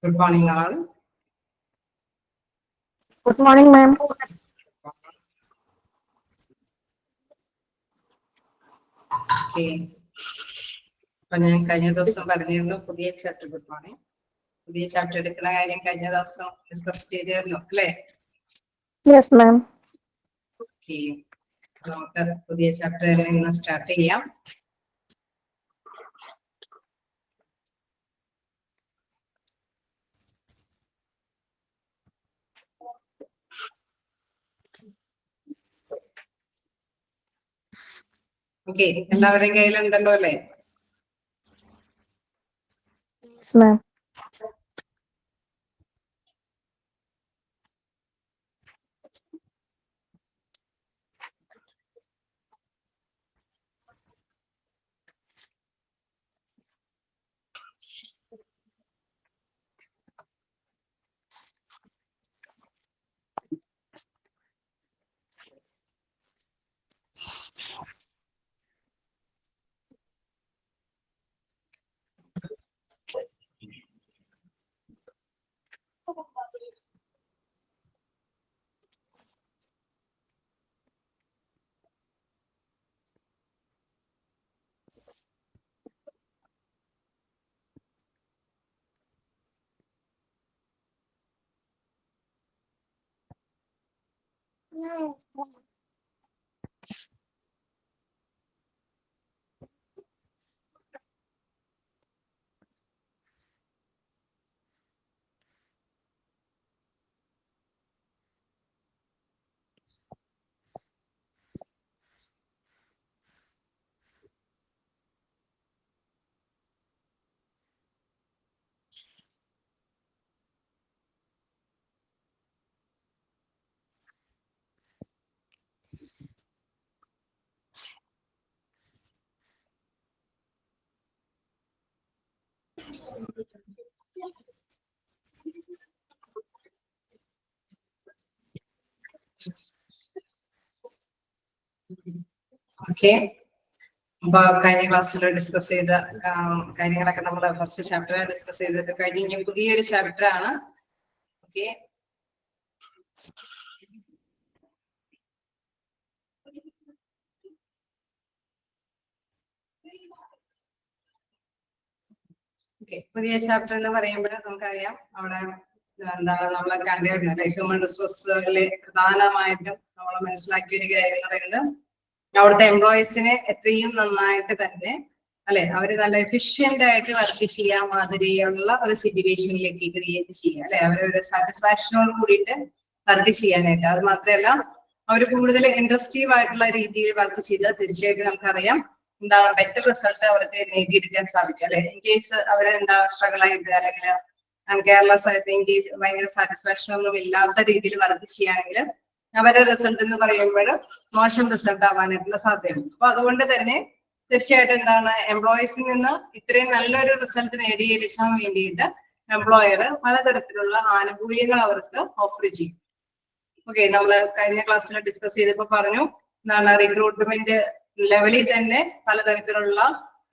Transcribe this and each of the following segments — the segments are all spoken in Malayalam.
Good morning, all. Good morning, ma'am. Okay. ഞാൻ കഴിഞ്ഞ ദിവസം പറഞ്ഞിരുന്നു പുതിയ ചാപ്റ്റർ. Good morning. പുതിയ ചാപ്റ്റർ എടുക്കുന്ന കാര്യം കഴിഞ്ഞ ദിവസം ഡിസ്കസ് ചെയ്തിരുന്നു അല്ലേ? Yes, ma'am. ഓക്കെ, നമുക്ക് പുതിയ ചാപ്റ്റർ ഇന്ന് സ്റ്റാർട്ട് ചെയ്യാം. ഓക്കെ, എല്ലാവരുടെയും കയ്യിലുണ്ടല്ലോ അല്ലേ? Yes, ma'am. ഓക്കെ, അപ്പൊ കഴിഞ്ഞ ക്ലാസ്സിൽ ഡിസ്കസ് ചെയ്ത കാര്യങ്ങളൊക്കെ നമ്മൾ ഫസ്റ്റ് ചാപ്റ്റർ ഡിസ്കസ് ചെയ്തിട്ട് കഴിഞ്ഞ് ഇനി പുതിയൊരു ചാപ്റ്റർ ആണ്. ഓക്കെ, പുതിയ ചാപ്റ്റർ എന്ന് പറയുമ്പോൾ നമുക്കറിയാം അവിടെ എന്താണ് നമ്മളെ കണ്ടിരുന്നത് ഹ്യൂമൻ റിസോഴ്സുകളിലെ പ്രധാനമായിട്ടും നമ്മൾ മനസ്സിലാക്കിയ ഒരു കാര്യം എന്ന് പറയുന്നത് അവിടുത്തെ എംപ്ലോയീസിനെ എത്രയും നന്നായിട്ട് തന്നെ അല്ലെ അവര് നല്ല എഫിഷ്യന്റ് ആയിട്ട് വർക്ക് ചെയ്യാൻ മാതിരിയുള്ള ഒരു സിറ്റുവേഷനിലേക്ക് ക്രിയേറ്റ് ചെയ്യുക അല്ലെ, അവരൊരു സാറ്റിസ്ഫാക്ഷനോട് കൂടിയിട്ട് വർക്ക് ചെയ്യാനായിട്ട്. അത് മാത്രമല്ല അവർ കൂടുതൽ ഇൻട്രസ്റ്റീവ് ആയിട്ടുള്ള രീതിയിൽ വർക്ക് ചെയ്താൽ തീർച്ചയായിട്ടും നമുക്കറിയാം എന്താണ് ബെറ്റർ റിസൾട്ട് അവർക്ക് നേടിയെടുക്കാൻ സാധിക്കും അല്ലെ. ഇൻ കേസ് അവർ എന്താണ് സ്ട്രഗിൾ ചെയ്ത് അല്ലെങ്കിൽ കെയർലെസ് ആയിട്ട് ഇൻ കേസ് ഭയങ്കര സാറ്റിസ്ഫാക്ഷൻ ഒന്നും ഇല്ലാത്ത രീതിയിൽ വർക്ക് ചെയ്യുകയാണെങ്കിൽ അവരുടെ റിസൾട്ട് എന്ന് പറയുമ്പോൾ മോശം റിസൾട്ട് ആവാനായിട്ടുള്ള സാധ്യതയുണ്ട്. അപ്പൊ അതുകൊണ്ട് തന്നെ തീർച്ചയായിട്ടും എന്താണ് എംപ്ലോയീസിൽ നിന്ന് ഇത്രയും നല്ലൊരു റിസൾട്ട് നേടിയെടുക്കാൻ വേണ്ടിയിട്ട് എംപ്ലോയർ പലതരത്തിലുള്ള ആനുകൂല്യങ്ങൾ അവർക്ക് ഓഫർ ചെയ്യും. ഓക്കെ, നമ്മൾ കഴിഞ്ഞ ക്ലാസ്സിൽ ഡിസ്കസ് ചെയ്തപ്പോൾ പറഞ്ഞു എന്താണ് റിക്രൂട്ട്മെന്റ് ലെവലിൽ തന്നെ പലതരത്തിലുള്ള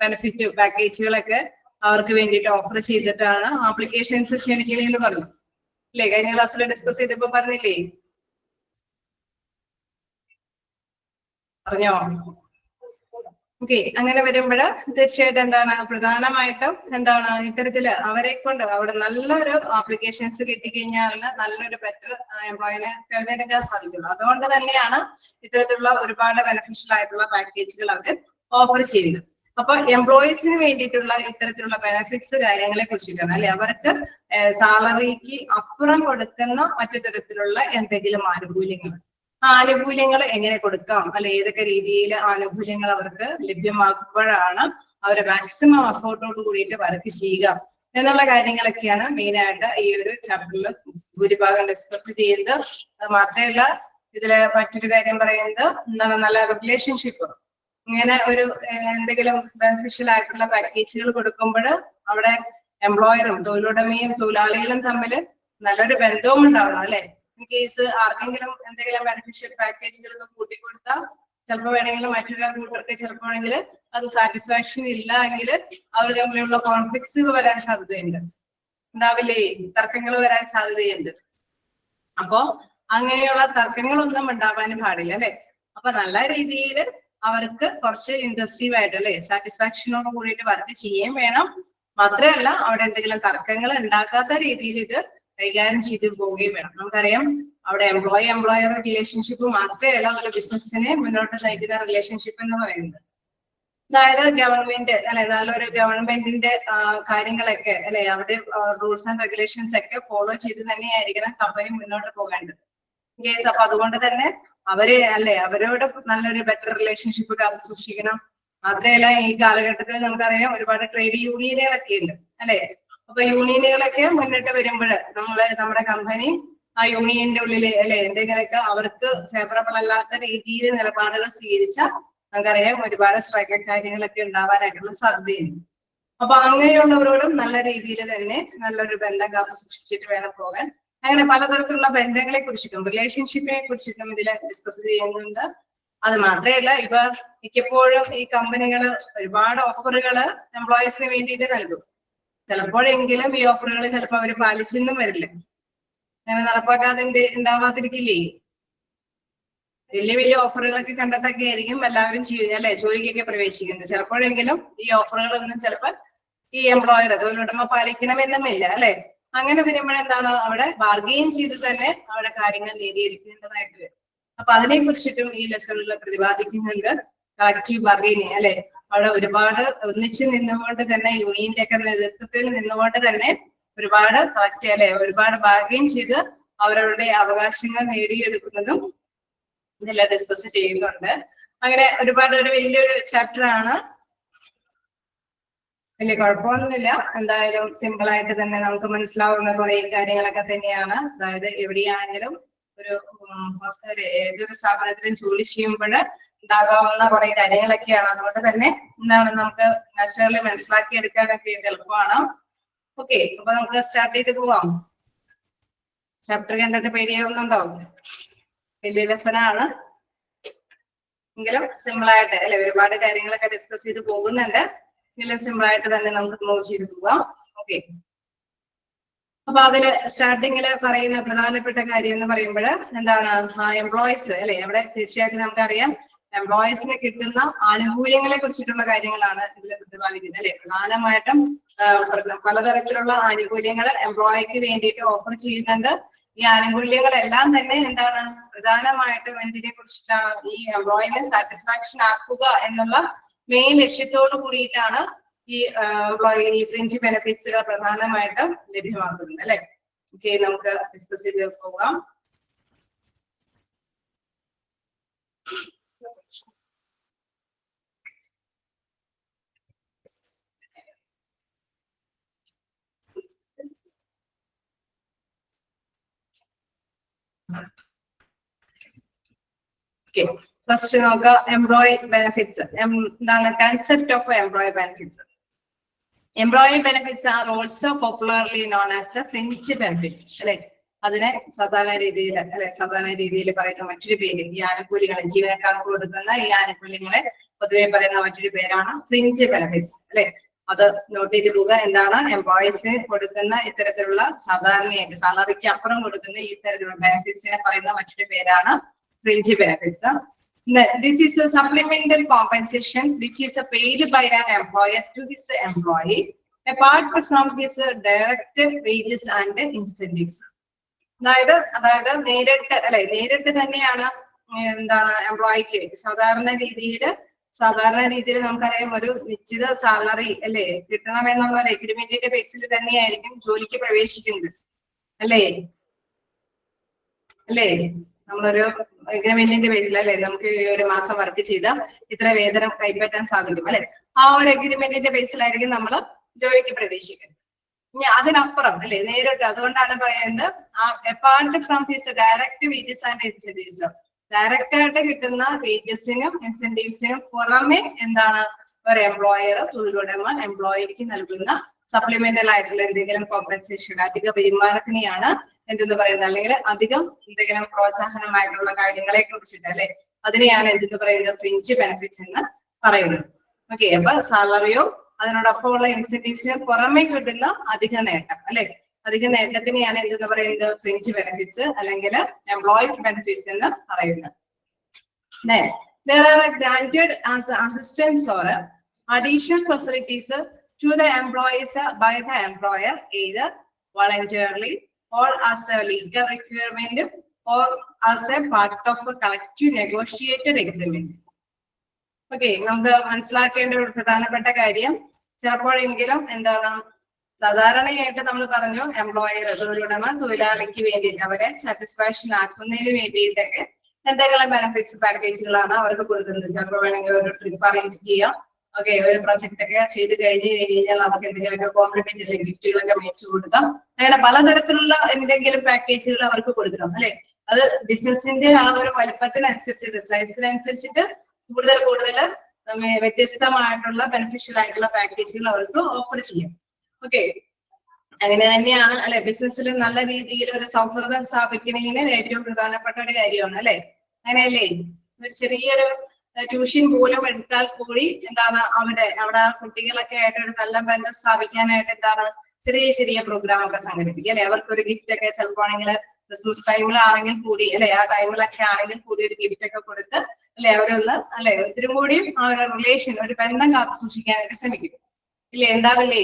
ബെനിഫിറ്റ് പാക്കേജുകളൊക്കെ അവർക്ക് വേണ്ടിയിട്ട് ഓഫർ ചെയ്തിട്ടാണ് ആപ്ലിക്കേഷൻസ് ക്ഷണിക്കണമെന്ന് പറഞ്ഞു അല്ലേ? കഴിഞ്ഞ ക്ലാസ്സിൽ ഡിസ്കസ് ചെയ്തപ്പോ പറഞ്ഞില്ലേ? പറഞ്ഞോ? ഓക്കെ, അങ്ങനെ വരുമ്പോൾ തീർച്ചയായിട്ടും എന്താണ് പ്രധാനമായിട്ടും എന്താണ് ഇത്തരത്തില് അവരെ കൊണ്ട് അവിടെ നല്ലൊരു ആപ്ലിക്കേഷൻസ് കിട്ടിക്കഴിഞ്ഞാൽ നല്ലൊരു ബെറ്റർ എംപ്ലോയിനെ തിരഞ്ഞെടുക്കാൻ സാധിക്കുള്ളൂ. അതുകൊണ്ട് തന്നെയാണ് ഇത്തരത്തിലുള്ള ഒരുപാട് ബെനിഫിഷ്യൽ ആയിട്ടുള്ള പാക്കേജുകൾ അവർ ഓഫർ ചെയ്യുന്നത്. അപ്പൊ എംപ്ലോയീസിന് വേണ്ടിയിട്ടുള്ള ഇത്തരത്തിലുള്ള ബെനിഫിറ്റ്സ് കാര്യങ്ങളെ കുറിച്ചിട്ടാണ് അല്ലെ, അവർക്ക് സാലറിക്ക് അപ്പുറം കൊടുക്കുന്ന മറ്റു തരത്തിലുള്ള എന്തെങ്കിലും ആനുകൂല്യങ്ങൾ, ആനുകൂല്യങ്ങൾ എങ്ങനെ കൊടുക്കാം അല്ലെ, ഏതൊക്കെ രീതിയിൽ ആനുകൂല്യങ്ങൾ അവർക്ക് ലഭ്യമാക്കുമ്പോഴാണ് അവർ മാക്സിമം എഫോർട്ടോട് കൂടിയിട്ട് വർക്ക് ചെയ്യുക എന്നുള്ള കാര്യങ്ങളൊക്കെയാണ് മെയിൻ ആയിട്ട് ഈ ഒരു ചാപ്റ്ററിൽ ഭൂരിഭാഗം ഡിസ്കസ് ചെയ്യുന്നത്. അത് മാത്രമല്ല ഇതില് മറ്റൊരു കാര്യം പറയുന്നത് എന്താണ് നല്ല റിലേഷൻഷിപ്പ്. ഇങ്ങനെ ഒരു എന്തെങ്കിലും ബെനിഫിഷ്യൽ ആയിട്ടുള്ള പാക്കേജുകൾ കൊടുക്കുമ്പോൾ അവിടെ എംപ്ലോയറും തൊഴിലുടമയും തൊഴിലാളികളും തമ്മിൽ നല്ലൊരു ബന്ധവും ഉണ്ടാവണം അല്ലെ. ഇൻ കേസ് ആർക്കെങ്കിലും എന്തെങ്കിലും ബെനിഫിഷ്യൽ പാക്കേജുകൾ കൂട്ടിക്കൊടുത്താൽ ചിലപ്പോൾ വേണമെങ്കിൽ മറ്റൊരു കൂട്ടർക്ക് ചിലപ്പോൾ ആണെങ്കിൽ അത് സാറ്റിസ്ഫാക്ഷൻ ഇല്ല എങ്കിൽ അവർ തമ്മിലുള്ള കോൺഫ്ലിക്ട്സ് വരാൻ സാധ്യതയുണ്ട് ഉണ്ടാവില്ലേ? തർക്കങ്ങൾ വരാൻ സാധ്യതയുണ്ട്. അപ്പോ അങ്ങനെയുള്ള തർക്കങ്ങളൊന്നും ഉണ്ടാവാനും പാടില്ല അല്ലെ. അപ്പൊ നല്ല രീതിയിൽ അവർക്ക് കുറച്ച് ഇൻട്രസ്റ്റീവ് ആയിട്ട് അല്ലെ, സാറ്റിസ്ഫാക്ഷനോട് കൂടിയിട്ട് വർക്ക് ചെയ്യുകയും വേണം. മാത്രമല്ല അവിടെ എന്തെങ്കിലും തർക്കങ്ങൾ ഉണ്ടാക്കാത്ത രീതിയിൽ ഇത് കൈകാര്യം ചെയ്തു പോവുകയും വേണം. നമുക്കറിയാം അവിടെ എംപ്ലോയർ റിലേഷൻഷിപ്പ് മാത്രമല്ല ഒരു ബിസിനസ്സിനെ മുന്നോട്ട് നയിക്കുന്ന റിലേഷൻഷിപ്പ് എന്ന് പറയുന്നത്. അതായത് ഗവൺമെന്റ് അല്ലെ, നല്ലൊരു ഗവൺമെന്റിന്റെ കാര്യങ്ങളൊക്കെ അല്ലെ, അവരുടെ റൂൾസ് ആൻഡ് റെഗുലേഷൻസ് ഒക്കെ ഫോളോ ചെയ്ത് തന്നെയായിരിക്കണം കമ്പനി മുന്നോട്ട് പോകേണ്ടത്. കേസ് അപ്പൊ അതുകൊണ്ട് തന്നെ അവരോട് നല്ലൊരു ബെറ്റർ റിലേഷൻഷിപ്പ് കാത്തു സൂക്ഷിക്കണം. മാത്രമല്ല ഈ കാലഘട്ടത്തിൽ നമുക്കറിയാം ഒരുപാട് ട്രേഡ് യൂണിയനുകളൊക്കെ ഉണ്ട് അല്ലെ. അപ്പൊ യൂണിയനുകളൊക്കെ മുന്നിട്ട് വരുമ്പോൾ നമ്മുടെ കമ്പനി ആ യൂണിയന്റെ ഉള്ളില് അല്ലെ എന്തെങ്കിലുമൊക്കെ അവർക്ക് ഫേവറബിൾ അല്ലാത്ത രീതിയിൽ നിലപാടുകൾ സ്വീകരിച്ച നമുക്കറിയാം ഒരുപാട് സ്ട്രൈക്ക് കാര്യങ്ങളൊക്കെ ഉണ്ടാവാനായിട്ടുള്ള സാധ്യതയുണ്ട്. അപ്പൊ അങ്ങനെയുള്ളവരോടും നല്ല രീതിയിൽ തന്നെ നല്ലൊരു ബന്ധം കാത്തു സൂക്ഷിച്ചിട്ട് വേണം പോകാൻ. അങ്ങനെ പലതരത്തിലുള്ള ബന്ധങ്ങളെ കുറിച്ചിട്ടും റിലേഷൻഷിപ്പിനെ കുറിച്ചിട്ടും ഇതിൽ ഡിസ്കസ് ചെയ്യുന്നുണ്ട്. അത് മാത്രമല്ല ഇപ്പൊ മിക്കപ്പോഴും ഈ കമ്പനികൾ ഒരുപാട് ഓഫറുകൾ എംപ്ലോയീസിന് വേണ്ടിയിട്ട് നൽകും. ചിലപ്പോഴെങ്കിലും ഈ ഓഫറുകൾ ചിലപ്പോൾ അവർ പാലിച്ചെന്നും വരില്ല. അങ്ങനെ നടപ്പാക്കാതെ ഉണ്ടാവാതിരിക്കില്ലേ? വലിയ വലിയ ഓഫറുകളൊക്കെ കണ്ടിട്ടൊക്കെ ആയിരിക്കും എല്ലാവരും ചെയ്യുക അല്ലെ, ജോലിക്കൊക്കെ പ്രവേശിക്കുന്നത്. ചിലപ്പോഴെങ്കിലും ഈ ഓഫറുകളൊന്നും ചിലപ്പോൾ ഈ എംപ്ലോയർ തൊഴിലുടമ പാലിക്കണമെന്നുമില്ല അല്ലെ. അങ്ങനെ വരുമ്പോഴെന്താണ് അവിടെ ബാർഗെയിൻ ചെയ്ത് തന്നെ അവിടെ കാര്യങ്ങൾ നേടിയെടുക്കേണ്ടതായിട്ട് വരും. അപ്പൊ അതിനെ കുറിച്ചിട്ടും ഈ ലെസണിൽ പ്രതിപാദിക്കുന്നുണ്ട്. കളക്റ്റീവ് ബാർഗെയിനിങ് അല്ലെ, അവിടെ ഒരുപാട് ഒന്നിച്ച് നിന്നുകൊണ്ട് തന്നെ യൂണിയന്റെ ഒക്കെ നേതൃത്വത്തിൽ നിന്നുകൊണ്ട് തന്നെ ഒരുപാട് ഒരുപാട് ബാർഗെയിൻ ചെയ്ത് അവരുടെ അവകാശങ്ങൾ നേടിയെടുക്കുന്നതും ഇതെല്ലാം ഡിസ്കസ് ചെയ്യുന്നുണ്ട്. അങ്ങനെ ഒരുപാട് ഒരു വലിയൊരു ചാപ്റ്റർ ആണ്. വലിയ കുഴപ്പമൊന്നുമില്ല. എന്തായാലും സിമ്പിൾ ആയിട്ട് തന്നെ നമുക്ക് മനസ്സിലാവുന്ന കുറെ കാര്യങ്ങളൊക്കെ തന്നെയാണ്. അതായത് എവിടെയാണെങ്കിലും ഏതൊരു സ്ഥാപനത്തിലും ജോലി ചെയ്യുമ്പോൾ ഉണ്ടാകാവുന്ന കുറെ കാര്യങ്ങളൊക്കെയാണ്. അതുകൊണ്ട് തന്നെ നമുക്ക് നാച്ചുറലി മനസ്സിലാക്കി എടുക്കാനൊക്കെ എളുപ്പമാണ്. ഓക്കെ, അപ്പൊ നമുക്ക് സ്റ്റാർട്ട് ചെയ്ത് പോവാം. ചാപ്റ്റർ കണ്ടിട്ട് പേടിയാവുന്നുണ്ടോ? വലിയ ലെസനാണ് എങ്കിലും സിമ്പിൾ ആയിട്ട് അല്ലെ, ഒരുപാട് കാര്യങ്ങളൊക്കെ ഡിസ്കസ് ചെയ്ത് പോകുന്നുണ്ട്. സിമ്പിൾ ആയിട്ട് തന്നെ നമുക്ക് മൂവ് ചെയ്ത് പോവാം. ഓക്കെ, അപ്പൊ അതില് സ്റ്റാർട്ടിങ്ങില് പറയുന്ന പ്രധാനപ്പെട്ട കാര്യം എന്ന് പറയുമ്പോൾ എന്താണ്, എംപ്ലോയീസ് അല്ലെ. അവിടെ തീർച്ചയായിട്ടും നമുക്കറിയാം എംപ്ലോയീസിന് കിട്ടുന്ന ആനുകൂല്യങ്ങളെ കുറിച്ചിട്ടുള്ള കാര്യങ്ങളാണ് ഇതിൽ പ്രതിപാദിക്കുന്നത് അല്ലെ. പ്രധാനമായിട്ടും പലതരത്തിലുള്ള ആനുകൂല്യങ്ങൾ എംപ്ലോയിക്ക് വേണ്ടിയിട്ട് ഓഫർ ചെയ്യുന്നുണ്ട്. ഈ ആനുകൂല്യങ്ങളെല്ലാം തന്നെ എന്താണ്, പ്രധാനമായിട്ടും എന്തിനെ കുറിച്ചിട്ടാണ്, ഈ എംപ്ലോയിനെ സാറ്റിസ്ഫാക്ഷൻ ആക്കുക എന്നുള്ള മെയിൻ ലക്ഷ്യത്തോട് കൂടിയിട്ടാണ് ഈ ഫ്രിഞ്ച് ബെനിഫിറ്റ്സുകൾ പ്രധാനമായിട്ടും ലഭ്യമാക്കുന്നത് അല്ലെ. ഓക്കെ, നമുക്ക് ഡിസ്കസ് ചെയ്ത് പോകാം. ഫസ്റ്റ് നോക്കാം എംപ്ലോയി ബെനിഫിറ്റ്സ്. എന്താണ് concept of employee benefits? Employee benefits are also popularly known as fringe benefits അല്ലെ. അതിനെ സാധാരണ രീതിയിൽ പറയുന്ന മറ്റൊരു പേര്, ഈ ആനുകൂല്യങ്ങൾ ജീവനക്കാർക്ക് കൊടുക്കുന്ന ഈ ആനുകൂല്യങ്ങളെ പൊതുവെ പറയുന്ന മറ്റൊരു പേരാണ് ഫ്രിഞ്ച് ബെനിഫിറ്റ്സ് അല്ലെ. അത് നോട്ട് ചെയ്ത് പോവുക. എന്താണ് എംപ്ലോയീസിന് കൊടുക്കുന്ന ഇത്തരത്തിലുള്ള സാധാരണയായിട്ട് സാലറിക്ക് അപ്പുറം കൊടുക്കുന്ന ഈ തരത്തിലുള്ള ബെനിഫിറ്റ്സിനെ പറയുന്ന മറ്റൊരു പേരാണ് fringe benefits. This is a supplemental compensation which is paid by an employer to his employee apart from his direct wages and incentives. അതായത് നേരിട്ട് തന്നെയാണ് എന്താണ് എംപ്ലോയിക്ക് സാധാരണ രീതിയിൽ നമുക്കറിയാം ഒരു നിശ്ചിത സാലറി അല്ലെ കിട്ടണമെന്നുള്ള എഗ്രിമെന്റിന്റെ ബേസിൽ തന്നെയായിരിക്കും ജോലിക്ക് പ്രവേശിക്കുന്നത് അല്ലേ. നമ്മളൊരു എഗ്രിമെന്റിന്റെ ബേസിൽ അല്ലെ നമുക്ക് ഒരു മാസം വർക്ക് ചെയ്താൽ ഇത്ര വേതനം കൈപ്പറ്റാൻ സാധിക്കും അല്ലെ. ആ ഒരു എഗ്രിമെന്റിന്റെ ബേസിലായിരിക്കും നമ്മൾ ജോലിക്ക് പ്രവേശിക്കുന്നത്. ഇനി അതിനപ്പുറം അല്ലെ നേരിട്ട്, അതുകൊണ്ടാണ് പറയുന്നത് apart from his direct wages and incentives, direct ആയിട്ട് കിട്ടുന്ന വേജസിനും ഇൻസെന്റീവ്സിനും പുറമെ എന്താണ് ഒരു എംപ്ലോയർ തൊഴിലുടമ എംപ്ലോയിക്ക് നൽകുന്ന സപ്ലിമെന്റൽ ആയിട്ടുള്ള എന്തെങ്കിലും കോമ്പൻസേഷൻ, അധിക വരുമാനത്തിനെയാണ് എന്തെന്ന് പറയുന്നത്, അല്ലെങ്കിൽ അധികം എന്തെങ്കിലും പ്രോത്സാഹനമായിട്ടുള്ള കാര്യങ്ങളെ കുറിച്ചിട്ട് അല്ലെ അതിനെയാണ് എന്തെന്ന് പറയുന്നത് ഫ്രിഞ്ച് ബെനിഫിറ്റ്സ് എന്ന് പറയുന്നത്. ഓക്കെ, അപ്പൊ സാലറിയോ അതിനോടൊപ്പമുള്ള ഇൻസെന്റീവ്സിന് പുറമെ കിട്ടുന്ന അധിക നേട്ടം അല്ലെ, അധിക നേട്ടത്തിനെയാണ് എന്തെന്ന് പറയുന്നത് ഫ്രിഞ്ച് ബെനിഫിറ്റ്സ് അല്ലെങ്കിൽ എംപ്ലോയീസ് ബെനിഫിറ്റ്സ് എന്ന് പറയുന്നത്. There are granted as assistance or additional facilities to the employees by the employer either voluntarily or as a legal requirement or as a part of a collective negotiated agreement. Okay, നമുക്ക് മനസ്സിലാക്കേണ്ട ഒരു പ്രധാനപ്പെട്ട കാര്യം ചിലപ്പോഴെങ്കിലും എന്താണ് സാധാരണയായിട്ട് നമ്മൾ പറഞ്ഞു എംപ്ലോയർ തൊഴിലുടമ തൊഴിലാളിക്ക് വേണ്ടിയിട്ട് അവരെ സാറ്റിസ്ഫാക്ഷൻ ആക്കുന്നതിന് വേണ്ടിയിട്ടൊക്കെ എന്തെങ്കിലും ബെനിഫിറ്റ്സ് പാക്കേജുകളാണ് അവർക്ക് കൊടുക്കുന്നത്. ചിലപ്പോൾ വേണമെങ്കിൽ ഒരു ട്രിപ്പ് അറേഞ്ച് ചെയ്യാം, ഓക്കെ, ഒരു പ്രൊജക്ട് ഒക്കെ ചെയ്ത് കഴിഞ്ഞാൽ നമുക്ക് എന്തെങ്കിലുമൊക്കെ കോംപ്ലിമെന്റ് അല്ലെങ്കിൽ ഗിഫ്റ്റുകളൊക്കെ മേടിച്ചു കൊടുക്കാം. അങ്ങനെ പലതരത്തിലുള്ള എന്തെങ്കിലും പാക്കേജുകൾ അവർക്ക് കൊടുക്കണം അല്ലെ. അത് ബിസിനസിന്റെ ആ ഒരു വലുപ്പത്തിനനുസരിച്ചിട്ട് സൈസിനനുസരിച്ചിട്ട് കൂടുതൽ വ്യത്യസ്തമായിട്ടുള്ള ബെനിഫിഷ്യൽ ആയിട്ടുള്ള പാക്കേജുകൾ അവർക്ക് ഓഫർ ചെയ്യാം. ഓക്കെ, അങ്ങനെ തന്നെയാണ് അല്ലെ ബിസിനസ്സിൽ നല്ല രീതിയിൽ ഒരു സൗഹൃദം സ്ഥാപിക്കുന്നതിന് ഏറ്റവും പ്രധാനപ്പെട്ട ഒരു കാര്യമാണ് അല്ലെ. അങ്ങനെയല്ലേ, ഒരു ചെറിയൊരു ട്യൂഷൻ പോലും എടുത്താൽ കൂടി എന്താണ് അവിടെ കുട്ടികളൊക്കെ ആയിട്ട് ഒരു നല്ല ബന്ധം സ്ഥാപിക്കാനായിട്ട് എന്താണ് ചെറിയ പ്രോഗ്രാം ഒക്കെ സംഘടിപ്പിക്കുക അല്ലെ. അവർക്ക് ഒരു ഗിഫ്റ്റ് ഒക്കെ ചിലപ്പോൾ ആണെങ്കിൽ ക്രിസ്മസ് ടൈമിലാണെങ്കിൽ കൂടി അല്ലെ, ആ ടൈമിലൊക്കെ ആണെങ്കിൽ കൂടി ഒരു ഗിഫ്റ്റ് ഒക്കെ കൊടുത്ത് അല്ലെ അവരൊന്ന് അല്ലെ ഒത്തിരി കൂടി ആ ഒരു റിലേഷൻ ഒരു ബന്ധം കാത്തു സൂക്ഷിക്കാനായിട്ട് ശ്രമിക്കും ഇല്ലേ, ഉണ്ടാവില്ലേ?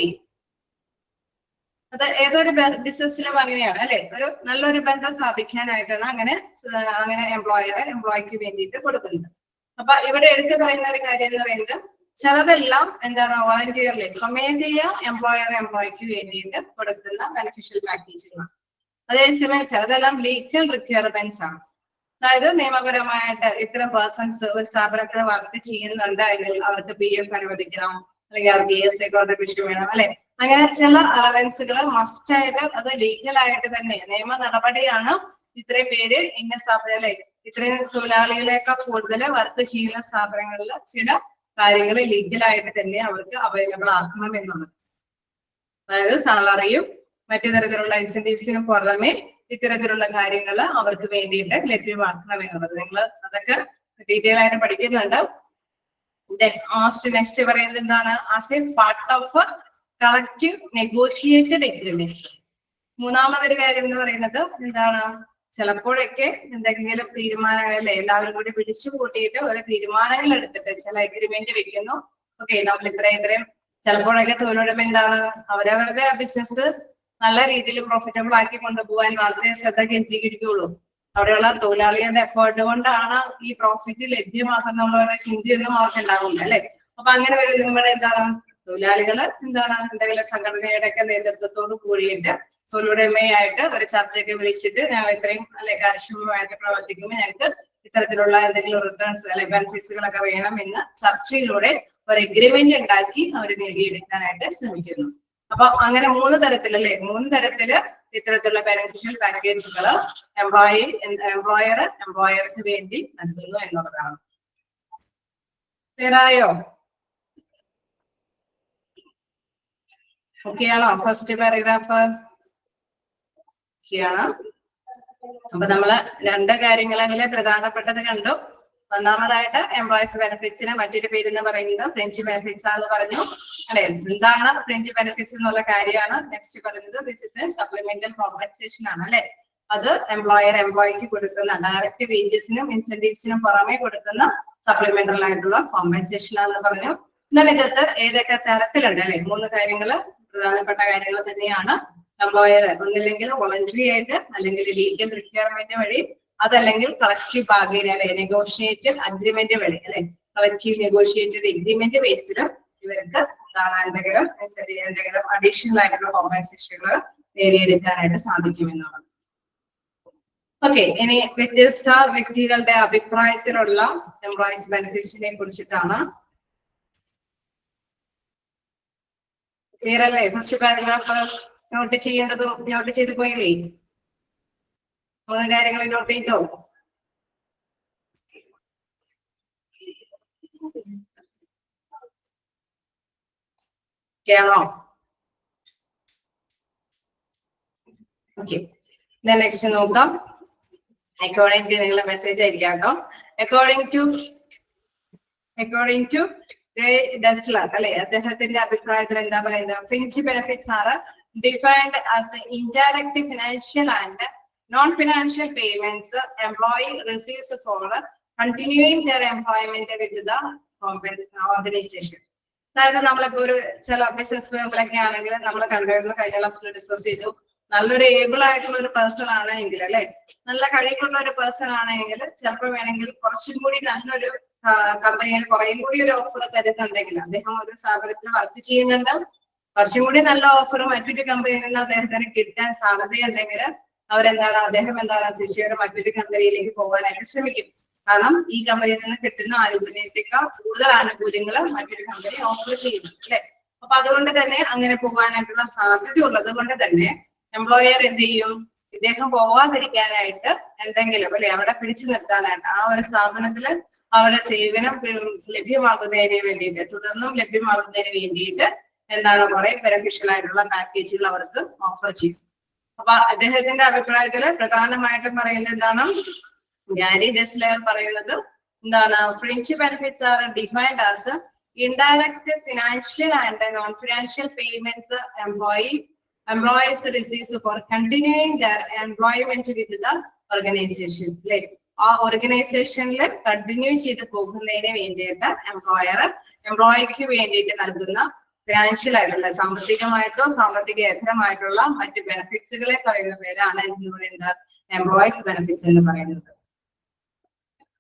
അത് ഏതൊരു ബിസിനസ്സിലും അങ്ങനെയാണ് അല്ലെ. ഒരു നല്ലൊരു ബന്ധം സ്ഥാപിക്കാനായിട്ടാണ് അങ്ങനെ എംപ്ലോയിക്ക് വേണ്ടിയിട്ട് കൊടുക്കുന്നത്. അപ്പൊ ഇവിടെ എടുത്തു പറയുന്ന ഒരു കാര്യം എന്ന് പറയുന്നത് ചിലതെല്ലാം എന്താണ് വോളണ്ടിയർലി സ്വമേധയ എംപ്ലോയിക്ക് വേണ്ടിയിട്ട് കൊടുക്കുന്ന ബെനിഫിഷ്യൽ പാക്കേജുകളാണ്. അതേസമയം ചിലതെല്ലാം ലീഗൽ റിക്വയർമെന്റ്സ് ആണ്. അതായത് നിയമപരമായിട്ട് ഇത്തരം പേഴ്സൺസ് ഒരു സ്ഥാപനത്തിൽ വർക്ക് ചെയ്യുന്നുണ്ടെങ്കിൽ അവർക്ക് PF അനുവദിക്കണം, അല്ലെങ്കിൽ അവർക്ക് ESI കോൺട്രിബ്യൂഷൻ വേണം അല്ലെ. അങ്ങനെ ചില അലവൻസുകൾ മസ്റ്റ് ആയിട്ട് അത് ലീഗലായിട്ട് തന്നെ നിയമ നടപടിയാണ്. ഇത്രയും പേര് ഇന്ന സ്ഥാപനം അല്ലെ, ഇത്രയും തൊഴിലാളികളെക്കാൾ കൂടുതൽ വർക്ക് ചെയ്യുന്ന സ്ഥാപനങ്ങളിൽ ചില കാര്യങ്ങൾ ലീഗലായിട്ട് തന്നെ അവർക്ക് അവൈലബിൾ ആക്കണം എന്നുള്ളത്. അതായത് സാലറിയും മറ്റു തരത്തിലുള്ള ഇൻസെന്റീവ്സിനും പുറമെ ഇത്തരത്തിലുള്ള കാര്യങ്ങൾ അവർക്ക് വേണ്ടിയിട്ട് ലഭ്യമാക്കണം എന്നുള്ളത് നിങ്ങൾ അതൊക്കെ ഡീറ്റെയിൽ ആയിട്ട് പഠിക്കുന്നുണ്ട്. നെക്സ്റ്റ് പറയുന്നത് എന്താണ്? As A part of collective negotiated agreement. മൂന്നാമതൊരു കാര്യം എന്ന് പറയുന്നത് എന്താണ്? ചിലപ്പോഴൊക്കെ എന്തെങ്കിലും തീരുമാനങ്ങളല്ലേ എല്ലാവരും കൂടി പിടിച്ചു കൂട്ടിയിട്ട് ഒരു തീരുമാനങ്ങൾ എടുത്തിട്ട് ചില എഗ്രിമെന്റ് വെക്കുന്നു. ഓക്കെ, നമ്മൾ ഇത്രയും ചിലപ്പോഴൊക്കെ തൊഴിലുടമ എന്താണ് അവരവരുടെ ബിസിനസ് നല്ല രീതിയിൽ പ്രോഫിറ്റബിൾ ആക്കി കൊണ്ടുപോകാൻ മാത്രമേ ശ്രദ്ധ കേന്ദ്രീകരിക്കുകയുള്ളൂ. അവിടെയുള്ള തൊഴിലാളികളുടെ എഫേർട്ട് കൊണ്ടാണ് ഈ പ്രോഫിറ്റ് ലഭ്യമാക്കുന്ന ചിന്തയൊന്നും അവർക്ക് ഉണ്ടാവില്ല അല്ലെ. അപ്പൊ അങ്ങനെ വരുമ്പോൾ എന്താണ് തൊഴിലാളികള് എന്തെങ്കിലും സംഘടനയുടെ ഒക്കെ നേതൃത്വത്തോട് കൂടിയിട്ട് തൊഴിലുടമയായിട്ട് ഒരു ചർച്ചയൊക്കെ വിളിച്ചിട്ട് ഞങ്ങൾ ഇത്രയും കാര്യക്ഷമമായിട്ട് പ്രവർത്തിക്കുമ്പോൾ ഞങ്ങൾക്ക് ഇത്തരത്തിലുള്ള എന്തെങ്കിലും റിട്ടേൺസ് അല്ലെ ബെനിഫിറ്റ്സുകളൊക്കെ വേണം എന്ന് ചർച്ചയിലൂടെ ഒരു എഗ്രിമെന്റ് ഉണ്ടാക്കി അവർ നേടിയെടുക്കാനായിട്ട് ശ്രമിക്കുന്നു. അപ്പൊ അങ്ങനെ മൂന്ന് തരത്തില് ഇത്തരത്തിലുള്ള ബെനിഫിഷ്യൽ പാക്കേജുകൾ എംപ്ലോയർക്ക് വേണ്ടി നൽകുന്നു എന്നുള്ളതാണ്. ക്ലിയറായോ? ഓക്കെയാണോ? ഫസ്റ്റ് പാരഗ്രാഫ് ഓക്കെയാണ്. അപ്പൊ നമ്മള് രണ്ട് കാര്യങ്ങൾ അതിലെ പ്രധാനപ്പെട്ടത് കണ്ടു. ഒന്നാമതായിട്ട് എംപ്ലോയീസ് ബെനിഫിറ്റ്സിന് മറ്റൊരു പേര് എന്ന് പറയുന്നത് ഫ്രഞ്ച് ബെനിഫിറ്റ്സ് ആണെന്ന് പറഞ്ഞു അല്ലെ. എന്താണ് ഫ്രഞ്ച് ബെനിഫിറ്റ്സ് എന്നുള്ള കാര്യമാണ് നെക്സ്റ്റ് പറയുന്നത്. This is A supplemental compensation ആണ് അല്ലെ. അത് എംപ്ലോയിക്ക് കൊടുക്കുന്ന ഡയറക്റ്റ് വേജസിനും ഇൻസെന്റീവ്സിനും പുറമെ കൊടുക്കുന്ന സപ്ലിമെന്റൽ ആയിട്ടുള്ള കോമ്പൻസേഷൻ ആണെന്ന് പറഞ്ഞു. എന്നാൽ ഇതിനകത്ത് ഏതൊക്കെ തരത്തിലുണ്ട് അല്ലെ? മൂന്ന് കാര്യങ്ങള് പ്രധാനപ്പെട്ട കാര്യങ്ങൾ തന്നെയാണ്. എംപ്ലോയർ ഒന്നില്ലെങ്കിൽ വോളണ്ടറി ആയിട്ട്, അല്ലെങ്കിൽ ലീഗൽ റിക്വയർമെന്റ് വഴി, അതല്ലെങ്കിൽ കളക്റ്റീവ് ബാർഗെയിൻ അല്ലെ നെഗോഷിയേറ്റഡ് അഗ്രിമെന്റ് വഴി അല്ലെ. കളക്റ്റീവ് നെഗോഷിയേറ്റഡ് എഗ്രിമെന്റ് ബേസിലും ഇവർക്ക് എന്തെങ്കിലും അഡീഷണൽ ആയിട്ടുള്ള കോമ്പൻസേഷനുകൾ നേടിയെടുക്കാനായിട്ട് സാധിക്കുമെന്നുള്ളത്. ഓക്കെ, ഇനി വ്യത്യസ്ത വ്യക്തികളുടെ അഭിപ്രായത്തിലുള്ള എംപ്ലോയീസ് ബെനിഫിറ്റ്സിനെ കുറിച്ചിട്ടാണ്. ക്ലിയർ അല്ലേ? ഫസ്റ്റ് പാരഗ്രാഫ് നോട്ട് ചെയ്ത് പോയില്ലേ? മൂന്ന് കാര്യങ്ങൾ നോട്ട് ചെയ്തോ? ആണോ? ഓക്കെ, നെക്സ്റ്റ് നോക്കാം. അക്കോർഡിംഗ് ടു നിങ്ങളുടെ മെസ്സേജ് ആയിരിക്കാം കേട്ടോ. അക്കോർഡിംഗ് ടു ഡെസ്ലർ അല്ലെ അദ്ദേഹത്തിന്റെ അഭിപ്രായത്തിൽ എന്താ പറയുന്നത്? Fringe benefits R defined as indirect financial and non financial payments employee receives four continuing there employment with the organisation. അതായത് നമ്മളിപ്പോ ഒരു ചില ബിസിനസ് ഫേമിലൊക്കെ ആണെങ്കിൽ നമ്മൾ കണ്ടിരുന്നു, കഴിഞ്ഞ ക്ലാസ്സിൽ ഡിസ്കസ് ചെയ്തു, നല്ലൊരു ഏബിൾ ആയിട്ടുള്ള ഒരു പേഴ്സൺ ആണെങ്കിൽ അല്ലെ, നല്ല കഴിവുള്ള ഒരു പേഴ്സൺ ആണെങ്കിൽ ചിലപ്പോൾ വേണമെങ്കിൽ കുറച്ചും കൂടി നല്ലൊരു കമ്പനിയിൽ കുറേയും കൂടി ഒരു ഓഫർ തരുന്നുണ്ടെങ്കിൽ, അദ്ദേഹം ഒരു സ്ഥാപനത്തിൽ വർക്ക് ചെയ്യുന്നുണ്ട്, കുറച്ചും കൂടി നല്ല ഓഫർ മറ്റൊരു കമ്പനിയിൽ നിന്ന് അദ്ദേഹത്തിന് കിട്ടാൻ സാധ്യതയുണ്ടെങ്കിൽ അദ്ദേഹം തീർച്ചയായിട്ടും മറ്റൊരു കമ്പനിയിലേക്ക് പോകാനായിട്ട് ശ്രമിക്കും. കാരണം ഈ കമ്പനിയിൽ നിന്ന് കിട്ടുന്ന ആനുകൂല്യത്തേക്കാൾ കൂടുതൽ ആനുകൂല്യങ്ങൾ മറ്റൊരു കമ്പനി ഓഫർ ചെയ്യുന്നു അല്ലെ. അപ്പൊ അതുകൊണ്ട് തന്നെ അങ്ങനെ പോകാനായിട്ടുള്ള സാധ്യത ഉള്ളത് കൊണ്ട് തന്നെ എംപ്ലോയർ എന്ത് ചെയ്യും? ഇദ്ദേഹം പോവാതിരിക്കാനായിട്ട് എന്തെങ്കിലും അല്ലെ അവിടെ പിടിച്ചു നിർത്താനായിട്ട് ആ ഒരു സ്ഥാപനത്തിൽ അവരുടെ സേവനം ലഭ്യമാകുന്നതിന് വേണ്ടിയിട്ട്, തുടർന്നും ലഭ്യമാകുന്നതിന് വേണ്ടിയിട്ട് കുറെ ബെനിഫിഷ്യൽ ആയിട്ടുള്ള പാക്കേജുകൾ അവർക്ക് ഓഫർ ചെയ്യും. അപ്പൊ അദ്ദേഹത്തിന്റെ അഭിപ്രായത്തില് പ്രധാനമായിട്ടും പറയുന്നത് എന്താണ്? ഗാരി ഡെസ്ലർ പറയുന്നത് എന്താണ്? French benefits R defined as indirect financial and non financial payments employees receives four continuing there employment with the organisation അല്ലെ. ആ ഓർഗനൈസേഷനിൽ കണ്ടിന്യൂ ചെയ്ത് പോകുന്നതിന് വേണ്ടിയിട്ട് എംപ്ലോയിക്ക് വേണ്ടിയിട്ട് നൽകുന്ന ഫിനാൻഷ്യൽ ആയിട്ടുള്ള സാമ്പത്തികമായിട്ടോ സാമ്പത്തികേതരമായിട്ടുള്ള മറ്റ് ബെനിഫിറ്റ്സുകളെ പറയുന്ന പേരാണ് എന്ന് പറയുന്നത് എംപ്ലോയീസ് ബെനിഫിറ്റ്സ് എന്ന് പറയുന്നത്.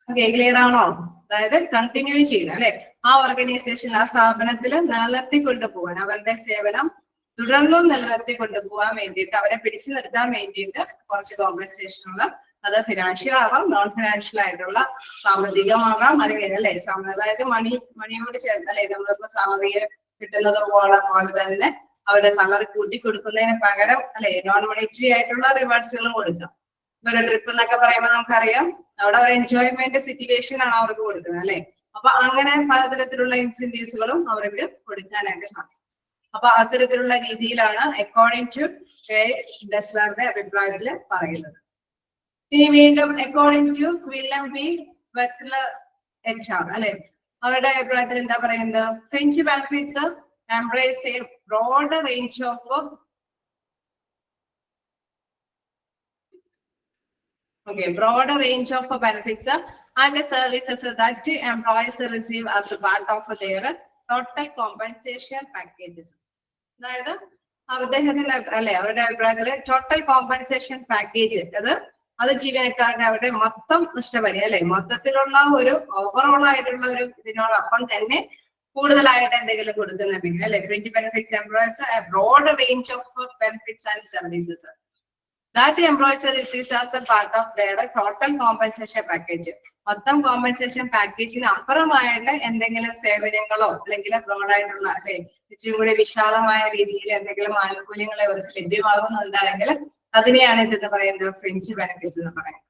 ക്ലിയർ ആണോ? അതായത് കണ്ടിന്യൂ ചെയ്യുക അല്ലെ, ആ ഓർഗനൈസേഷൻ ആ സ്ഥാപനത്തിൽ നിലനിർത്തി കൊണ്ടുപോകാൻ, അവരുടെ സേവനം തുടർന്നും നിലനിർത്തി കൊണ്ടുപോകാൻ വേണ്ടിയിട്ട്, അവരെ പിടിച്ചു നിർത്താൻ വേണ്ടിയിട്ട് കുറച്ച് കോമ്പൻസേഷനുകൾ, അത് ഫിനാൻഷ്യൽ ആവാം, നോൺ ഫിനാൻഷ്യൽ ആയിട്ടുള്ള സാമ്പത്തികമാകാം, അല്ലെങ്കിൽ അല്ലെ അതായത് മണിയോട് ചേർന്ന് അല്ലെ നമ്മളിപ്പോ സാലറി കിട്ടുന്നത് പോലെ തന്നെ അവരുടെ സാലറി കൂട്ടി കൊടുക്കുന്നതിന് പകരം അല്ലെ നോൺ മോണിറ്ററി ആയിട്ടുള്ള റിവാർഡ്സുകളും കൊടുക്കാം. ഒരു ട്രിപ്പ് എന്നൊക്കെ പറയുമ്പോൾ നമുക്കറിയാം അവിടെ ഒരു എൻജോയ്മെന്റ് സിറ്റുവേഷൻ ആണ് അവർക്ക് കൊടുക്കുന്നത് അല്ലെ. അപ്പൊ അങ്ങനെ പലതരത്തിലുള്ള ഇൻസെന്റീവ്സുകളും അവർക്ക് കൊടുക്കാനായിട്ട് സാധിക്കും. അപ്പൊ അത്തരത്തിലുള്ള രീതിയിലാണ് അക്കോർഡിംഗ് ടു ഡെസ്ലറുടെ അഭിപ്രായത്തിൽ പറയുന്നത്. ഇനി വീണ്ടും according to William B Wesler HR അല്ലെ, അവരുടെ അഭിപ്രായത്തിൽ എന്താ പറയുന്നത്? Fringe benefits embrace a broad range of broader range of benefits and services that employees receive as a part of their total compensation packages. അതായത് അദ്ദേഹത്തിന്റെ അല്ലെ അവരുടെ അഭിപ്രായത്തില് ടോട്ടൽ കോമ്പൻസേഷൻ പാക്കേജ് അത് ജീവനക്കാരുടെ അവരുടെ മൊത്തം നഷ്ടപരി അല്ലെ മൊത്തത്തിലുള്ള ഒരു ഓവറോൾ ആയിട്ടുള്ള ഒരു ഇതിനോടൊപ്പം തന്നെ കൂടുതലായിട്ട് എന്തെങ്കിലും കൊടുക്കുന്നുണ്ടെങ്കിൽ അല്ലെ. Fringe benefits employees a broad range of benefits and services that employees receives as a part of their total compensation package. മൊത്തം കോമ്പൻസേഷൻ പാക്കേജിന് അപ്പുറമായിട്ട് എന്തെങ്കിലും സേവനങ്ങളോ അല്ലെങ്കിൽ ബ്രോഡായിട്ടുള്ള അല്ലെ ഇച്ചിരി കൂടി വിശാലമായ രീതിയിൽ എന്തെങ്കിലും ആനുകൂല്യങ്ങൾ അവർക്ക് ലഭ്യമാകുന്നുണ്ടെങ്കിൽ അതിനെയാണ് ഇതെന്ന് പറയുന്നത് ഫ്രിഞ്ച് ബെനിഫിറ്റ്സ് എന്ന് പറയുന്നത്.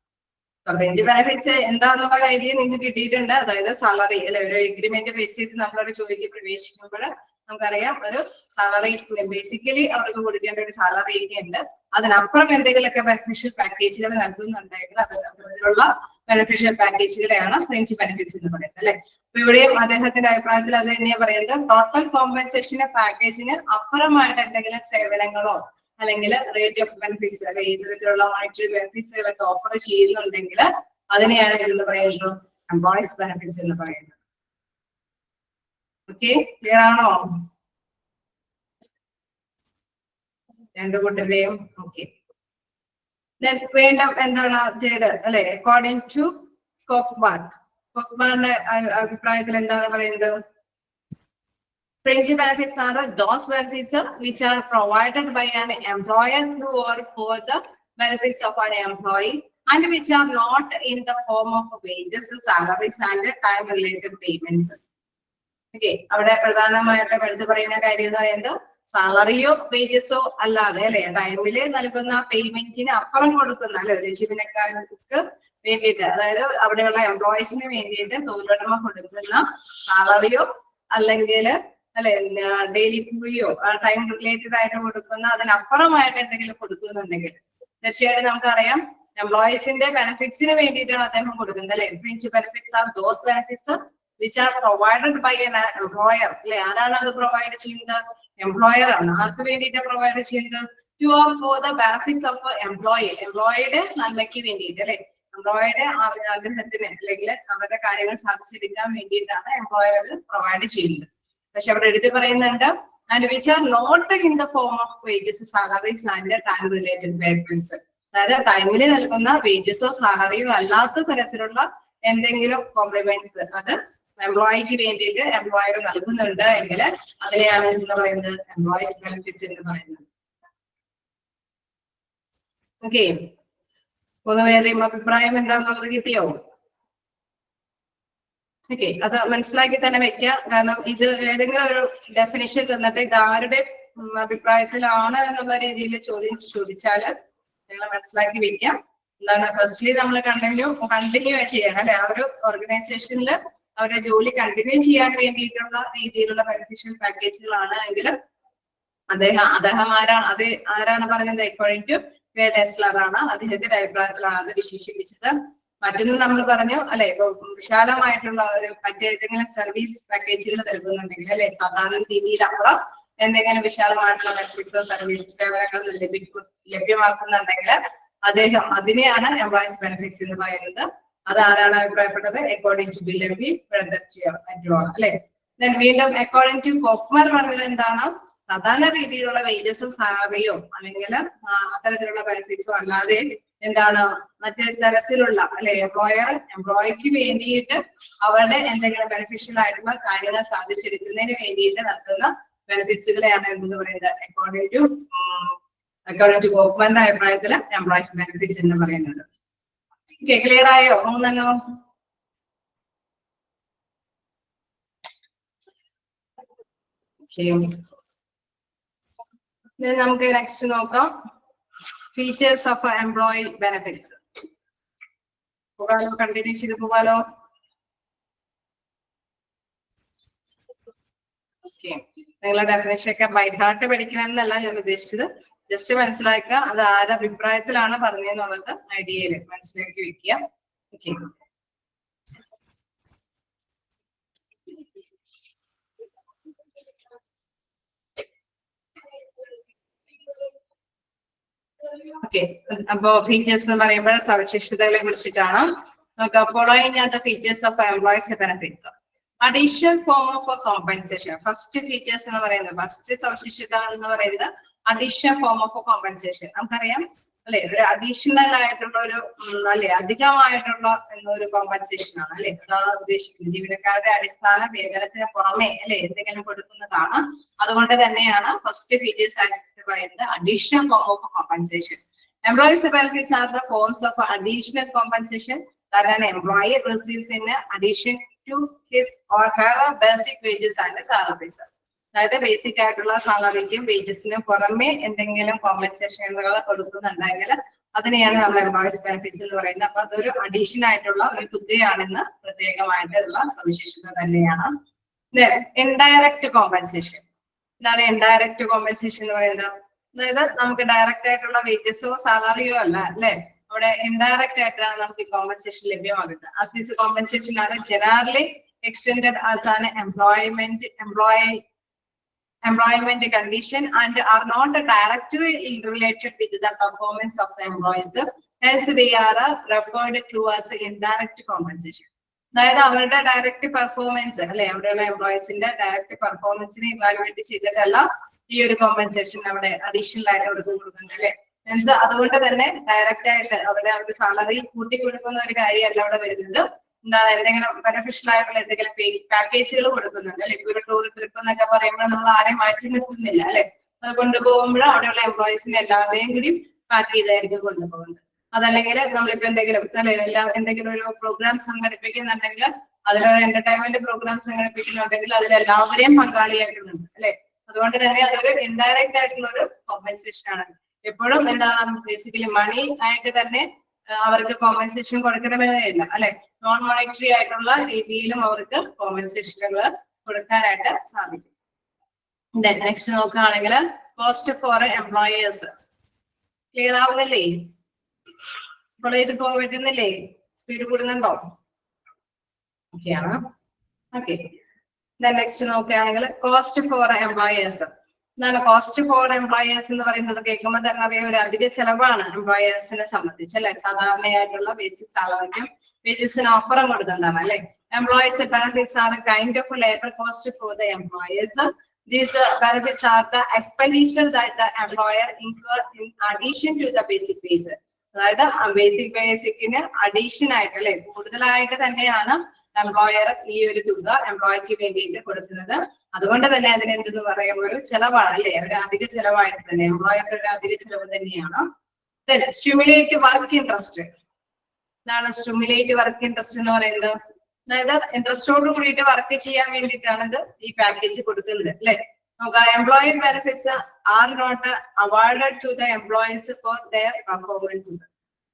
ഫ്രിഞ്ച് ബെനിഫിറ്റ്സ് എന്താണെന്നുള്ള ഐഡിയ നിങ്ങൾക്ക് കിട്ടിയിട്ടുണ്ട്. അതായത് സാലറി അല്ലെ ഒരു എഗ്രിമെന്റ് ബേസ് ചെയ്ത് നമ്മളൊരു ജോലിക്ക് പ്രവേശിക്കുമ്പോൾ നമുക്കറിയാം ഒരു സാലറി ബേസിക്കലി അവർക്ക് കൊടുക്കേണ്ട ഒരു സാലറി ഉണ്ട്. അതിനപ്പുറം എന്തെങ്കിലുമൊക്കെ ബെനിഫിഷ്യൽ പാക്കേജുകൾ നൽകുന്നുണ്ടെങ്കിൽ അതിനുള്ള ബെനിഫിഷ്യൽ പാക്കേജുകളെയാണ് ഫ്രഞ്ച് ബെനിഫിറ്റ്സ് എന്ന് പറയുന്നത് അല്ലെ. അപ്പൊ ഇവിടെയും അദ്ദേഹത്തിന്റെ അഭിപ്രായത്തിൽ അത് തന്നെയാണ് പറയുന്നത്. ടോട്ടൽ കോമ്പൻസേഷൻ പാക്കേജിന് അപ്പുറമായിട്ട് എന്തെങ്കിലും സേവനങ്ങളോ അല്ലെങ്കിൽ റേറ്റ് ഓഫ് ബെനിഫിറ്റ്സ് അല്ലെ ഇത്തരത്തിലുള്ള മോണിറ്ററി ബെനിഫിറ്റ്സുകളൊക്കെ ഓഫർ ചെയ്യുന്നുണ്ടെങ്കിൽ അതിനെയാണ് എന്ന് പറയുന്നത് എംപ്ലോയീസ് ബെനിഫിറ്റ്സ് എന്ന് പറയുന്നത്. ഓക്കെ, ക്ലിയർ ആണോ രണ്ടു കൂട്ടരെയും? ഓക്കെ, വീണ്ടും എന്താണ് തേർഡ് അല്ലെ അക്കോർഡിംഗ് ടു കോക്ബാറിന്റെ അഭിപ്രായത്തിൽ എന്താണ് പറയുന്നത്? Fringe benefits are those benefits which are provided by an employer to or for the benefits of an employee and which are not in the form of wages, salaries and time related payments. Okay, അവിടെ പ്രധാനമായിട്ടും എടുത്തു പറയുന്ന കാര്യം എന്ന് പറയുന്നത് സാലറിയോ വേജസോ അല്ലാതെ അല്ലെ ടൈമില് നൽകുന്ന പേയ്മെന്റിന് അപ്പുറം കൊടുക്കുന്ന അല്ലെ ഒരു ജീവനക്കാർക്ക് വേണ്ടിയിട്ട്, അതായത് അവിടെയുള്ള എംപ്ലോയീസിന് വേണ്ടിയിട്ട് തൊഴിലുടമ കൊടുക്കുന്ന സാലറിയോ അല്ലെങ്കിൽ അല്ലെ ഡെയിലി കൂലിയോ ടൈം റിലേറ്റഡ് ആയിട്ട് കൊടുക്കുന്ന അതിനപ്പുറമായിട്ട് എന്തെങ്കിലും കൊടുക്കുന്നുണ്ടെങ്കിൽ തീർച്ചയായിട്ടും നമുക്കറിയാം എംപ്ലോയീസിന്റെ ബെനിഫിറ്റ്സിന് വേണ്ടിയിട്ടാണ് അദ്ദേഹം കൊടുക്കുന്നത് അല്ലെ. Fringe benefits are those benefits which are provided by an employer. അല്ലെ, ആരാണ് അത് പ്രൊവൈഡ് ചെയ്യുന്നത്? എംപ്ലോയർ ആണ്. ആർക്ക് വേണ്ടിയിട്ട് പ്രൊവൈഡ് ചെയ്യുന്നത്? To or for the benefits of employee. എംപ്ലോയിയുടെ നന്മയ്ക്ക് വേണ്ടിയിട്ട്, അല്ലെ, എംപ്ലോയിയുടെ ആഗ്രഹത്തിന് അല്ലെങ്കിൽ അവരുടെ കാര്യങ്ങൾ സാധിച്ചെടുക്കാൻ വേണ്ടിയിട്ടാണ് എംപ്ലോയർ പ്രൊവൈഡ് ചെയ്യുന്നത്. പക്ഷെ അവിടെ എടുത്ത് പറയുന്നുണ്ട്, and which are not in the form of wages, salaries and time related payments. അതായത് ടൈമിൽ നൽകുന്ന വേജസോ സാലറിയോ അല്ലാത്ത തരത്തിലുള്ള എന്തെങ്കിലും കോംപ്ലിമെന്റ്സ് അത് എംപ്ലോയിക്ക് വേണ്ടിയിട്ട് എംപ്ലോയർ നൽകുന്നുണ്ട് എങ്കിൽ അതിനെയാണ് എന്ന് പറയുന്നത് എംപ്ലോയീസ് ബെനിഫിറ്റ്സ് എന്ന് പറയുന്നത്. ഓക്കെ, പൊതുവേറെയും അഭിപ്രായം എന്താണെന്നുള്ളത് കിട്ടിയോ? ഓക്കെ, അത് മനസ്സിലാക്കി തന്നെ വെക്കുക. കാരണം ഇത് ഏതെങ്കിലും ഒരു ഡെഫിനിഷൻ തന്നിട്ട് ഇത് ആരുടെ അഭിപ്രായത്തിലാണ് എന്നുള്ള രീതിയിൽ ചോദിച്ചാല് നിങ്ങൾ മനസ്സിലാക്കി വെക്കാം. എന്താണ്, ഫസ്റ്റ്ലി നമ്മൾ കണ്ടിന്യൂ ചെയ്യണം, അല്ലെ, ആ ഒരു ഓർഗനൈസേഷനിൽ അവരുടെ ജോലി കണ്ടിന്യൂ ചെയ്യാൻ വേണ്ടിയിട്ടുള്ള രീതിയിലുള്ള ബെനിഫിഷ്യൽ പാക്കേജുകളാണ് എങ്കിൽ അദ്ദേഹം ആരാണ് പറഞ്ഞത്? അക്കോർഡിംഗ് ടു ടെസ്ലർ ആണ്, അദ്ദേഹത്തിന്റെ അഭിപ്രായത്തിലാണ് അത് വിശേഷിപ്പിച്ചത്. മറ്റൊന്ന് നമ്മൾ പറഞ്ഞു, അല്ലെ, ഇപ്പൊ വിശാലമായിട്ടുള്ള ഒരു മറ്റേതെങ്കിലും സർവീസ് പാക്കേജുകൾ നൽകുന്നുണ്ടെങ്കിൽ, അല്ലെ, സാധാരണ രീതിയിലപ്പുറം എന്തെങ്കിലും വിശാലമായിട്ടുള്ള ബെനിഫിറ്റ്സോ സർവീസ് സേവനങ്ങൾ ലഭ്യമാക്കുന്നുണ്ടെങ്കിൽ അതിനെയാണ് എംപ്ലോയീസ് ബെനിഫിറ്റ്സ് എന്ന് പറയുന്നത്. അത് ആരാണ് അഭിപ്രായപ്പെട്ടത്? അക്കോർഡിംഗ് ടു ബില്ലംബി, അല്ലെ. വീണ്ടും അക്കോർഡിംഗ് ടു കോക്മർ പറഞ്ഞത് എന്താണ്? സാധാരണ രീതിയിലുള്ള വേജസും സാലറിയോ അല്ലെങ്കിൽ അത്തരത്തിലുള്ള ബെനിഫിറ്റ്സോ അല്ലാതെ എന്താണ് മറ്റേ തരത്തിലുള്ള, അല്ലെ, എംപ്ലോയിക്ക് വേണ്ടിയിട്ട് അവരുടെ എന്തെങ്കിലും ബെനിഫിഷ്യൽ ആയിട്ടുള്ള കാര്യങ്ങൾ സാധിച്ചെടുക്കുന്നതിന് വേണ്ടിയിട്ട് നൽകുന്ന ബെനിഫിറ്റ്സുകളെയാണ് എന്ന് പറയുന്നത് അക്കോർഡിംഗ് ടു ഗോപ്മാന്റെ അഭിപ്രായത്തില് എംപ്ലോയീസ് ബെനിഫിറ്റ്സ് എന്ന് പറയുന്നത്. ക്ലിയർ ആയോ? മൂന്നെണ്ണോ? നമുക്ക് നെക്സ്റ്റ് നോക്കാം, ഫീച്ചേഴ്സ് ഓഫ് എംപ്ലോയി ബെനിഫിറ്റ്സ്. പോകാലോ, കണ്ടിന്യൂ ചെയ്ത് പോകാലോ? നിങ്ങളുടെ ഡെഫിനേഷൻ ഒക്കെ ബൈ ഹാർട്ട് പഠിക്കണമെന്നല്ല ഞാൻ ഉദ്ദേശിച്ചത്, ജസ്റ്റ് മനസ്സിലാക്കുക അത് ആരുടെ അഭിപ്രായത്തിലാണ് പറഞ്ഞതെന്നുള്ളത് ഐഡിയയില് മനസ്സിലാക്കി വെക്കുക. Okay, okay. അപ്പോ ഫീച്ചേഴ്സ് എന്ന് പറയുമ്പോൾ സവിശേഷതകളെ കുറിച്ചിട്ടാണ്. Following are the features of employees benefits. Additional form of compensation. First features എന്ന് പറയുന്നത്, ഫസ്റ്റ് സവിശേഷത എന്ന് പറയുന്നത് അഡീഷണൽ ഫോം ഓഫ് കോമ്പൻസേഷൻ. നമുക്കറിയാം, അല്ലെ, ഒരു അഡീഷണൽ ആയിട്ടുള്ള ഒരു, അല്ലെ, അധികമായിട്ടുള്ള എന്നൊരു കോമ്പൻസേഷൻ ആണ്, അല്ലെ, അതാണ് ഉദ്ദേശിക്കുന്നത്. ജീവനക്കാരുടെ അടിസ്ഥാന വേതനത്തിന് പുറമെ, അല്ലെ, എന്തെങ്കിലും കൊടുക്കുന്നതാണ്. അതുകൊണ്ട് തന്നെയാണ് ഫസ്റ്റ് ഫീച്ചേഴ്സ് ആയിട്ട് പറയുന്നത് additional form of compensation. Employees benefits are the forms of additional compensation that an employee receives in addition to his or her basic wages and salaries. അതായത് ബേസിക് ആയിട്ടുള്ള സാലറിക്കും വേജസിനും പുറമെ എന്തെങ്കിലും കോമ്പൻസേഷനുകൾ കൊടുക്കുന്നുണ്ടെങ്കിൽ അതിനെയാണ് നമ്മൾ എംപ്ലോയീസ് ബെനിഫിറ്റ്സ് എന്ന് പറയുന്നത്. അപ്പൊ അതൊരു അഡീഷൻ ആയിട്ടുള്ള ഒരു തുകയാണെന്ന് പ്രത്യേകമായിട്ടുള്ള സവിശേഷത തന്നെയാണ്. Indirect compensation. എന്താണ് ഇൻഡയറക്റ്റ് കോമ്പൻസേഷൻ എന്ന് പറയുന്നത്? അതായത് നമുക്ക് ഡയറക്റ്റ് ആയിട്ടുള്ള വേജസോ സാലറിയോ അല്ല, അല്ലെ, അവിടെ ഇൻഡയറക്റ്റ് ആയിട്ടാണ് നമുക്ക് ഈ കോമ്പൻസേഷൻ ലഭ്യമാകുന്നത്. As this compensation are generally extended as an employment condition and are not directly related with the performance of the employees, hence they are referred to as indirect compensation. അതായത് അവരുടെ ഡയറക്റ്റ് പെർഫോമൻസ്, അല്ലെ, അവിടെയുള്ള എംപ്ലോയീസിന്റെ ഡയറക്റ്റ് പെർഫോമൻസിനെ ഇവാലുവേറ്റ് ചെയ്തിട്ടല്ല ഈ ഒരു കോമ്പൻസേഷൻ അവിടെ അഡീഷണൽ ആയിട്ട് അവർക്ക് കൊടുക്കുന്നത്, അല്ലെ. മീൻസ് അതുകൊണ്ട് തന്നെ ഡയറക്റ്റ് ആയിട്ട് അവരുടെ സാലറി കൂട്ടി കൊടുക്കുന്ന ഒരു കാര്യമല്ല അവിടെ വരുന്നത്. എന്താണ്, എന്തെങ്കിലും ബെനിഫിഷ്യൽ ആയിട്ടുള്ള എന്തെങ്കിലും പാക്കേജുകൾ കൊടുക്കുന്നുണ്ട്, അല്ലെ. ഒരു ടൂർ ട്രിപ്പ് എന്നൊക്കെ പറയുമ്പോൾ നമ്മൾ ആരെയും മാറ്റി നിർത്തുന്നില്ല, അല്ലെ. അത് കൊണ്ടുപോകുമ്പോൾ അവിടെയുള്ള എംപ്ലോയീസിനെ എല്ലാവരെയും കൂടി പാക്ക് ചെയ്തായിരിക്കും കൊണ്ടുപോകുന്നത്. അതല്ലെങ്കിൽ നമ്മളിപ്പോ എന്തെങ്കിലും ഒരു പ്രോഗ്രാം സംഘടിപ്പിക്കുന്നുണ്ടെങ്കിൽ, അതിലൊരു എന്റർടൈൻമെന്റ് പ്രോഗ്രാം സംഘടിപ്പിക്കുന്നുണ്ടെങ്കിൽ അതിലെല്ലാവരെയും പങ്കാളിയാക്കുന്നുണ്ട്, അല്ലെ. അതുകൊണ്ട് തന്നെ അതൊരു ഇൻഡയറക്റ്റ് ആയിട്ടുള്ള ഒരു കോമ്പൻസേഷൻ ആണ്. എപ്പോഴും എന്താണ് ബേസിക്കലി മണി ആയിട്ട് തന്നെ അവർക്ക് കോമ്പൻസേഷൻ കൊടുക്കണമെന്നില്ല, അല്ലെ. നോൺ മോണിറ്ററി ആയിട്ടുള്ള രീതിയിലും അവർക്ക് കോമ്പൻസേഷനുകൾ കൊടുക്കാനായിട്ട് സാധിക്കും. നെക്സ്റ്റ് നോക്കുകയാണെങ്കിൽ കോസ്റ്റ് ഫോർ എംപ്ലോയേഴ്സ്. ക്ലിയർ ആവുന്നില്ലേ? ഫോളോ ചെയ്ത് പോകാൻ പറ്റുന്നില്ലേ? സ്പീഡ് കൂടുന്നുണ്ടോ? ഓക്കെയാണ്. ഓക്കെ. നെക്സ്റ്റ് നോക്കുകയാണെങ്കിൽ കോസ്റ്റ് ഫോർ എംപ്ലോയേഴ്സ്. എന്താണ് കോസ്റ്റ് ഫോർ എംപ്ലോയേഴ്സ് എന്ന് പറയുന്നത്? കേൾക്കുമ്പോൾ തന്നെ അറിയാം ഒരു അധിക ചെലവാണ് എംപ്ലോയേഴ്സിനെ സംബന്ധിച്ച് അല്ലെ. സാധാരണയായിട്ടുള്ള ബേസിക് സാലറിക്കും വേജസിന് അപ്പുറം കൊടുക്കുന്നതാണ് അല്ലെ. Employers benefits are kind of labour cost for the employers. These benefits are the expenditure that the employer incur in addition to the basic wage. അതായത് ബേസിക്കിന് അഡീഷൻ ആയിട്ട് അല്ലെ, കൂടുതലായിട്ട് തന്നെയാണ് എംപ്ലോയർ ഈ ഒരു തുക എംപ്ലോയിക്ക് വേണ്ടിയിട്ട് കൊടുക്കുന്നത്. അതുകൊണ്ട് തന്നെ അതിന് എന്തെന്ന് പറയുമ്പോൾ ഒരു ചെലവാണ് അല്ലെ, ഒരു അധിക ചെലവായിട്ട് തന്നെ എംപ്ലോയർക്ക് ഒരു അധിക ചെലവ് തന്നെയാണ്. Stimulate work interest. എന്താണ് സ്റ്റിമുലേറ്റ് വർക്ക് ഇൻട്രസ്റ്റ് എന്ന് പറയുന്നത്? അതായത് ഇൻട്രസ്റ്റോട് കൂടിയിട്ട് വർക്ക് ചെയ്യാൻ വേണ്ടിയിട്ടാണ് ഇത് ഈ പാക്കേജ് കൊടുക്കുന്നത് അല്ലെ. Employee benefits are not awarded to the employees for their performances.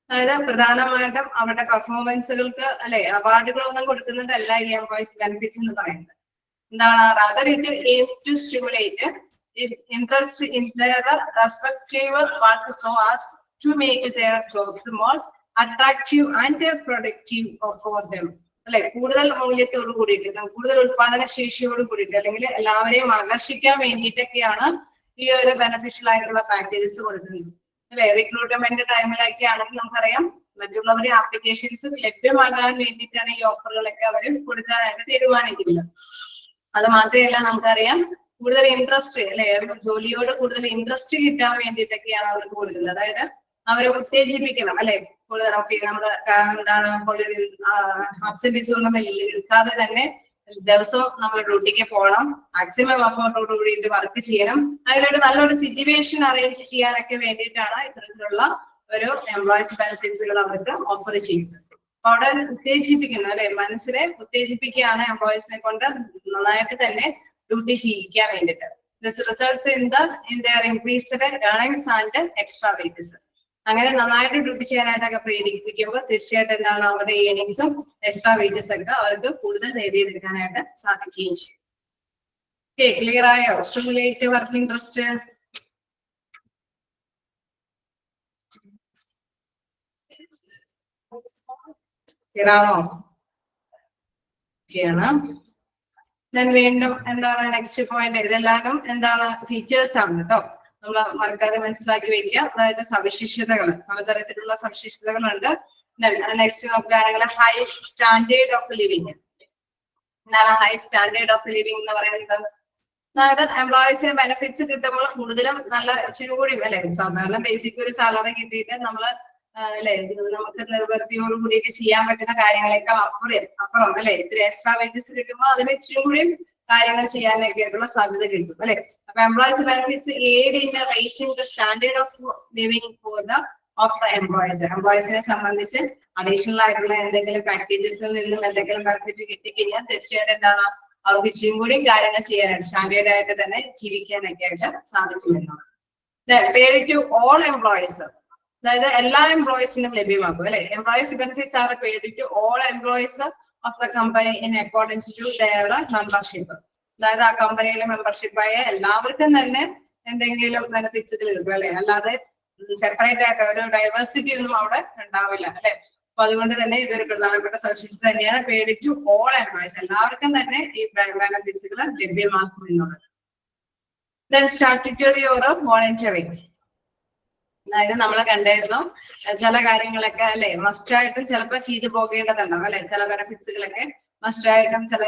അതായത് പ്രധാനമായിട്ടും അവരുടെ പെർഫോമൻസുകൾക്ക് അല്ലെ അവാർഡുകളൊന്നും കൊടുക്കുന്നതല്ല ഈ എംപ്ലോയീസ് ബെനിഫിറ്റ്സ് എന്ന് പറയുന്നത്. എന്താണ്? rather it aim to stimulate interest in their respective work so as to make their jobs more attractive and productive for them. അല്ലെ, കൂടുതൽ മൂല്യത്തോട് കൂടിയിട്ട് കൂടുതൽ ഉത്പാദന ശേഷിയോട് കൂടിയിട്ട് അല്ലെങ്കിൽ എല്ലാവരെയും ആകർഷിക്കാൻ വേണ്ടിയിട്ടൊക്കെയാണ് ഈ ഒരു ബെനിഫിഷ്യൽ ആയിട്ടുള്ള പാക്കേജസ് കൊടുക്കുന്നത് അല്ലെ. റിക്രൂട്ട്മെന്റ് ടൈമിലൊക്കെ ആണെങ്കിൽ നമുക്കറിയാം മറ്റുള്ളവരെ ആപ്ലിക്കേഷൻസ് ലഭ്യമാകാൻ വേണ്ടിയിട്ടാണ് ഈ ഓഫറുകളൊക്കെ അവർ കൊടുക്കാനായിട്ട് തീരുമാനിക്കുന്നത്. അത് മാത്രമല്ല നമുക്കറിയാം കൂടുതൽ ഇൻട്രസ്റ്റ് അല്ലെ, ജോലിയോട് കൂടുതൽ ഇൻട്രസ്റ്റ് കിട്ടാൻ വേണ്ടിയിട്ടൊക്കെയാണ് അവർക്ക് കൊടുക്കുന്നത്. അതായത് അവരെ ഉത്തേജിപ്പിക്കണം അല്ലെ. കൂടുതൽ ഓക്കെ നമ്മള് എന്താണ് അബ്സെന്റീസ് ഒന്നും എടുക്കാതെ തന്നെ ദിവസവും നമ്മൾ ഡ്യൂട്ടിക്ക് പോകണം, മാക്സിമം എഫോർട്ടോട് കൂടിയിട്ട് വർക്ക് ചെയ്യണം. അതിലൊരു നല്ലൊരു സിറ്റുവേഷൻ അറേഞ്ച് ചെയ്യാനൊക്കെ വേണ്ടിയിട്ടാണ് ഇത്തരത്തിലുള്ള ഒരു എംപ്ലോയീസ് ബെനിഫിറ്റുകൾ അവർക്ക് ഓഫർ ചെയ്യുന്നത്. അപ്പൊ അവിടെ ഉത്തേജിപ്പിക്കുന്നു അല്ലെ, മനസ്സിനെ ഉത്തേജിപ്പിക്കുകയാണ് എംപ്ലോയീസിനെ കൊണ്ട് നന്നായിട്ട് തന്നെ ഡ്യൂട്ടി ചെയ്യിക്കാൻ വേണ്ടിയിട്ട്. This results in there increased earnings and extra wages. അങ്ങനെ നന്നായിട്ട് ഡ്യൂട്ടി ചെയ്യാനായിട്ടൊക്കെ പ്രേരിപ്പിക്കുമ്പോൾ തീർച്ചയായിട്ടും എന്താണ് അവരുടെ ഏർണിംഗ്സും എക്സ്ട്രാ വേജസ് ഒക്കെ അവർക്ക് കൂടുതൽ നേടിയെടുക്കാനായിട്ട് സാധിക്കുകയും ചെയ്യും. ഓക്കെ, ക്ലിയർ ആയോ? Stimulate work interest. ക്ലിയർ ആണോ? ഓക്കെയാണ്. വീണ്ടും എന്താണ് നെക്സ്റ്റ് പോയിന്റ്? ഇതെല്ലാവരും എന്താണ് ഫീച്ചേഴ്സ് ആണ് കേട്ടോ, നമ്മൾ മറക്കാതെ മനസ്സിലാക്കി വെക്കുക. അതായത് സവിശേഷതകൾ, പലതരത്തിലുള്ള സവിശേഷതകളുണ്ട്. നെക്സ്റ്റ് നോക്കുകയാണെങ്കിൽ ഹൈ സ്റ്റാൻഡേർഡ് ഓഫ് ലിവിങ്. എന്താണ് ഹൈ സ്റ്റാൻഡേർഡ് ഓഫ് ലിവിങ് എന്ന് പറയുന്നത്? അതായത് എംപ്ലോയീസിന് ബെനിഫിറ്റ്സ് കിട്ടുമ്പോൾ കൂടുതലും നല്ല ഇച്ചിരി കൂടി അല്ലെ, സാധാരണ ബേസിക് ഒരു സാലറി കിട്ടിയിട്ട് നമ്മള് അല്ലെ നമുക്ക് നിർവൃത്തിയോട് കൂടിയിട്ട് ചെയ്യാൻ പറ്റുന്ന കാര്യങ്ങളെക്കാൾ അപ്പുറം അല്ലെ ഇത്തിരി എക്സ്ട്രാ വേജസ് കിട്ടുമ്പോൾ അതിന് ഇച്ചിരി കൂടി കാര്യങ്ങൾ ചെയ്യാനൊക്കെ ആയിട്ടുള്ള സാധ്യത കിട്ടും അല്ലെ. അപ്പൊ employees benefits aid in raising the standard of living for the of the employees. എംപ്ലോയീസിനെ സംബന്ധിച്ച് അഡീഷണൽ ആയിട്ടുള്ള എന്തെങ്കിലും പാക്കേജസിൽ നിന്നും എന്തെങ്കിലും ബെനിഫിറ്റ് കിട്ടിക്കഴിഞ്ഞാൽ തീർച്ചയായിട്ടും എന്താണ് അവർക്ക് ഇച്ചിരി കൂടി കാര്യങ്ങൾ ചെയ്യാനായിട്ട് സ്റ്റാൻഡേർഡ് ആയിട്ട് തന്നെ ജീവിക്കാനൊക്കെ ആയിട്ട് സാധിക്കുമെന്നാണ്. പേഡ് ടു ഓൾ എംപ്ലോയീസ്, അതായത് എല്ലാ എംപ്ലോയീസിനും ലഭ്യമാക്കും അല്ലെ. Employees benefits are paid to all employees of the company in accordance to their membership. അതായത് ആ കമ്പനിയിലെ മെമ്പർഷിപ്പായ എല്ലാവർക്കും തന്നെ എന്തെങ്കിലും ബെനിഫിറ്റ്സുകൾ കിട്ടും അല്ലെ. അല്ലാതെ സെപ്പറേറ്റ് ആയിട്ട് ഒരു ഡൈവേഴ്സിറ്റി ഒന്നും അവിടെ ഉണ്ടാവില്ല അല്ലെ. അപ്പൊ അതുകൊണ്ട് തന്നെ ഇതൊരു പ്രധാനപ്പെട്ട സവിശേഷത തന്നെയാണ്. പേഡ് ടു ഓൾ എംപ്ലോയീസ്, എല്ലാവർക്കും തന്നെ ഈ ബെനിഫിറ്റ്സുകൾ ലഭ്യമാക്കും എന്നുള്ളത്. സ്റ്റാറ്റ്യൂട്ടറി ഓർ വോളണ്ടറി, അതായത് നമ്മൾ കണ്ടായിരുന്നു ചില കാര്യങ്ങളൊക്കെ അല്ലെ മസ്റ്റായിട്ടും ചിലപ്പോൾ ചെയ്തു പോകേണ്ടതുണ്ടാവും അല്ലെ. ചില ബെനിഫിറ്റ്സുകളൊക്കെ മസ്റ്റായിട്ടും ചില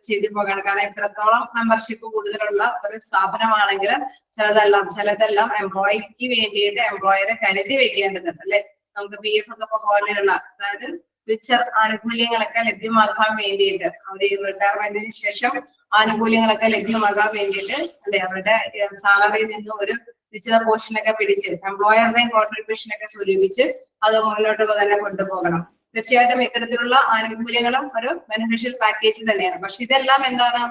ചെയ്തു പോകണം. കാരണം എത്രത്തോളം മെമ്പർഷിപ്പ് കൂടുതലുള്ള ഒരു സ്ഥാപനമാണെങ്കിൽ ചിലതെല്ലാം എംപ്ലോയിക്ക് വേണ്ടിയിട്ട് എംപ്ലോയറെ കരുതി വെക്കേണ്ടതുണ്ട് അല്ലെ. നമുക്ക് PF ഒക്കെ പോലെയുള്ള അതായത് ഫ്യൂച്ചർ ആനുകൂല്യങ്ങളൊക്കെ ലഭ്യമാക്കാൻ വേണ്ടിയിട്ട് അവരുടെ റിട്ടയർമെന്റിന് ശേഷം ആനുകൂല്യങ്ങളൊക്കെ ലഭ്യമാകാൻ വേണ്ടിയിട്ട് അല്ലെ അവരുടെ സാലറിയിൽ നിന്ന് ഒരു നിശ്ചിത പോർഷനൊക്കെ പിടിച്ച് എംപ്ലോയറുടെയും കോൺട്രിബ്യൂഷൻ ഒക്കെ സ്വരൂപിച്ച് അത് മുന്നോട്ട് തന്നെ കൊണ്ടുപോകണം. തീർച്ചയായിട്ടും ഇത്തരത്തിലുള്ള ആനുകൂല്യങ്ങളും ഒരു ബെനിഫിഷ്യൽ പാക്കേജ് തന്നെയാണ്. പക്ഷെ ഇതെല്ലാം എന്താണ്,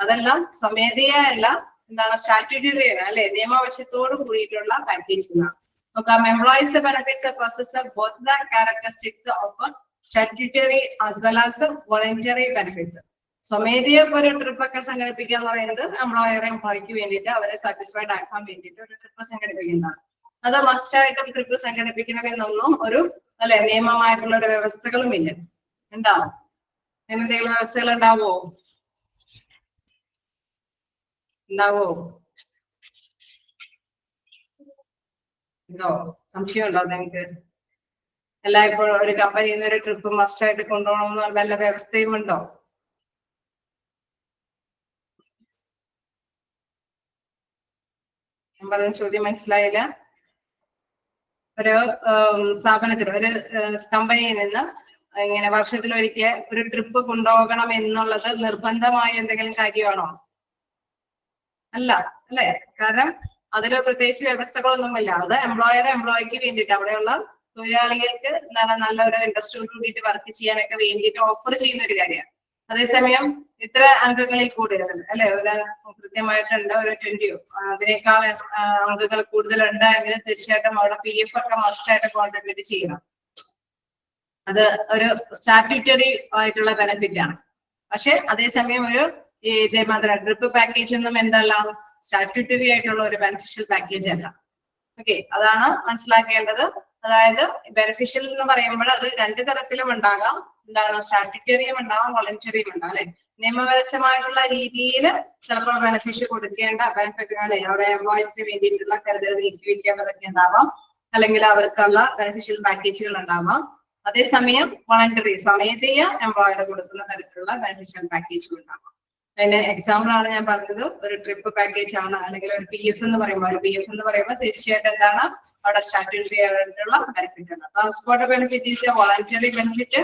അതെല്ലാം സ്വമേധയല്ല, എന്താണ് സ്റ്റാറ്റ്യൂട്ടറി അല്ലെ, നിയമവശത്തോട് കൂടിയിട്ടുള്ള പാക്കേജുകളാണ്. നോക്കാം, employees benefits possess both the characteristics of statutory as well as voluntary benefits. സ്വമേധയ ഒരു ട്രിപ്പ് ഒക്കെ സംഘടിപ്പിക്കുക എന്ന് പറയുന്നത് എംപ്ലോയിക്ക് വേണ്ടിയിട്ട് അവരെ സാറ്റിസ്ഫൈഡ് ആക്കാൻ വേണ്ടിയിട്ട് ഒരു ട്രിപ്പ് സംഘടിപ്പിക്കുന്നതാണ്. അത് മസ്റ്റായിട്ടും ട്രിപ്പ് സംഘടിപ്പിക്കണമെന്നൊന്നും ഒരു അല്ലെ നിയമമായിട്ടുള്ള ഒരു വ്യവസ്ഥകളും ഇല്ല. ഉണ്ടാവും എന്തെങ്കിലും വ്യവസ്ഥകൾ ഉണ്ടാവോ? ഉണ്ടാവോ? ഉണ്ടോ? സംശയമുണ്ടോ നിങ്ങൾക്ക്? എല്ലായ്പ്പോഴും ഒരു കമ്പനിയിൽ നിന്ന് ഒരു ട്രിപ്പ് മസ്റ്റ് ആയിട്ട് കൊണ്ടുപോകണമെന്ന് വല്ല വ്യവസ്ഥയും ഉണ്ടോ? ഞാൻ പറഞ്ഞ ചോദ്യം മനസ്സിലായില്ല. ഒരു സ്ഥാപനത്തിൽ ഒരു കമ്പനിയിൽ നിന്ന് ഇങ്ങനെ വർഷത്തിലൊരിക്കൽ ഒരു ട്രിപ്പ് കൊണ്ടുപോകണം എന്നുള്ളത് നിർബന്ധമായ എന്തെങ്കിലും കാര്യമാണോ? അല്ല അല്ലെ? കാരണം അതില് പ്രത്യേകിച്ച് വ്യവസ്ഥകളൊന്നുമില്ല. അത് എംപ്ലോയിക്ക് വേണ്ടിയിട്ട്, അവിടെയുള്ള തൊഴിലാളികൾക്ക് നല്ലൊരു ഇൻട്രസ്റ്റോട് കൂടിയിട്ട് വർക്ക് ചെയ്യാനൊക്കെ വേണ്ടിയിട്ട് ഓഫർ ചെയ്യുന്ന ഒരു കാര്യമാണ്. അതേസമയം ഇത്ര അംഗങ്ങളിൽ കൂടുതൽ അല്ലെ, ഒരു കൃത്യമായിട്ടുണ്ട് ഒരു 20യോ അതിനേക്കാൾ അംഗങ്ങൾ കൂടുതലുണ്ട് എങ്കിൽ തീർച്ചയായിട്ടും അവിടെ PF ഒക്കെ മസ്റ്റ് ആയിട്ട് കോൺട്രിബ്യൂട്ട് ചെയ്യണം. അത് ഒരു സ്റ്റാറ്റ്യൂട്ടറി ആയിട്ടുള്ള ബെനിഫിറ്റ് ആണ്. പക്ഷെ അതേസമയം ഒരു ഇതേമാതിരി ട്രിപ്പ് പാക്കേജ് ഒന്നും എന്തല്ല, സ്റ്റാറ്റ്യൂട്ടറി ആയിട്ടുള്ള ഒരു ബെനിഫിഷ്യൽ പാക്കേജ് അല്ല. ഓക്കെ, അതാണ് മനസ്സിലാക്കേണ്ടത്. അതായത് ബെനിഫിഷ്യൽ എന്ന് പറയുമ്പോൾ അത് രണ്ട് തരത്തിലും ഉണ്ടാകാം. എന്താണ്, സ്റ്റാറ്റ്യൂട്ടറിയും ഉണ്ടാവാം, വോളണ്ടറിയും ഉണ്ടാവും അല്ലെ. നിയമപരമായിട്ടുള്ള രീതിയിൽ ചിലപ്പോൾ ബെനിഫിഷ്യൽ കൊടുക്കേണ്ട ബെനിഫിറ്റ് അല്ലെ, അവിടെ എംപ്ലോയീസിന് വേണ്ടിയിട്ടുള്ള കരുതൽ നീക്കിവെക്കേണ്ടതൊക്കെ ഉണ്ടാവാം, അല്ലെങ്കിൽ അവർക്കുള്ള ബെനിഫിഷ്യൽ പാക്കേജുകൾ ഉണ്ടാവാം. അതേസമയം വോളണ്ടറി സ്വമേധയ എംപ്ലോയർ കൊടുക്കുന്ന തരത്തിലുള്ള ബെനിഫിഷ്യൽ പാക്കേജുകൾ ഉണ്ടാവാം. അതിന്റെ എക്സാമ്പിൾ ആണ് ഞാൻ പറഞ്ഞത്. ഒരു ട്രിപ്പ് പാക്കേജ് ആണ്, അല്ലെങ്കിൽ ഒരു PF എന്ന് പറയുമ്പോൾ തീർച്ചയായിട്ടും എന്താണ്, അവിടെ സ്റ്റാറ്റ്യൂട്ടറി ആയിട്ടുള്ള ബെനിഫിറ്റ് ആണ്. Transport benefit is A voluntary benefit,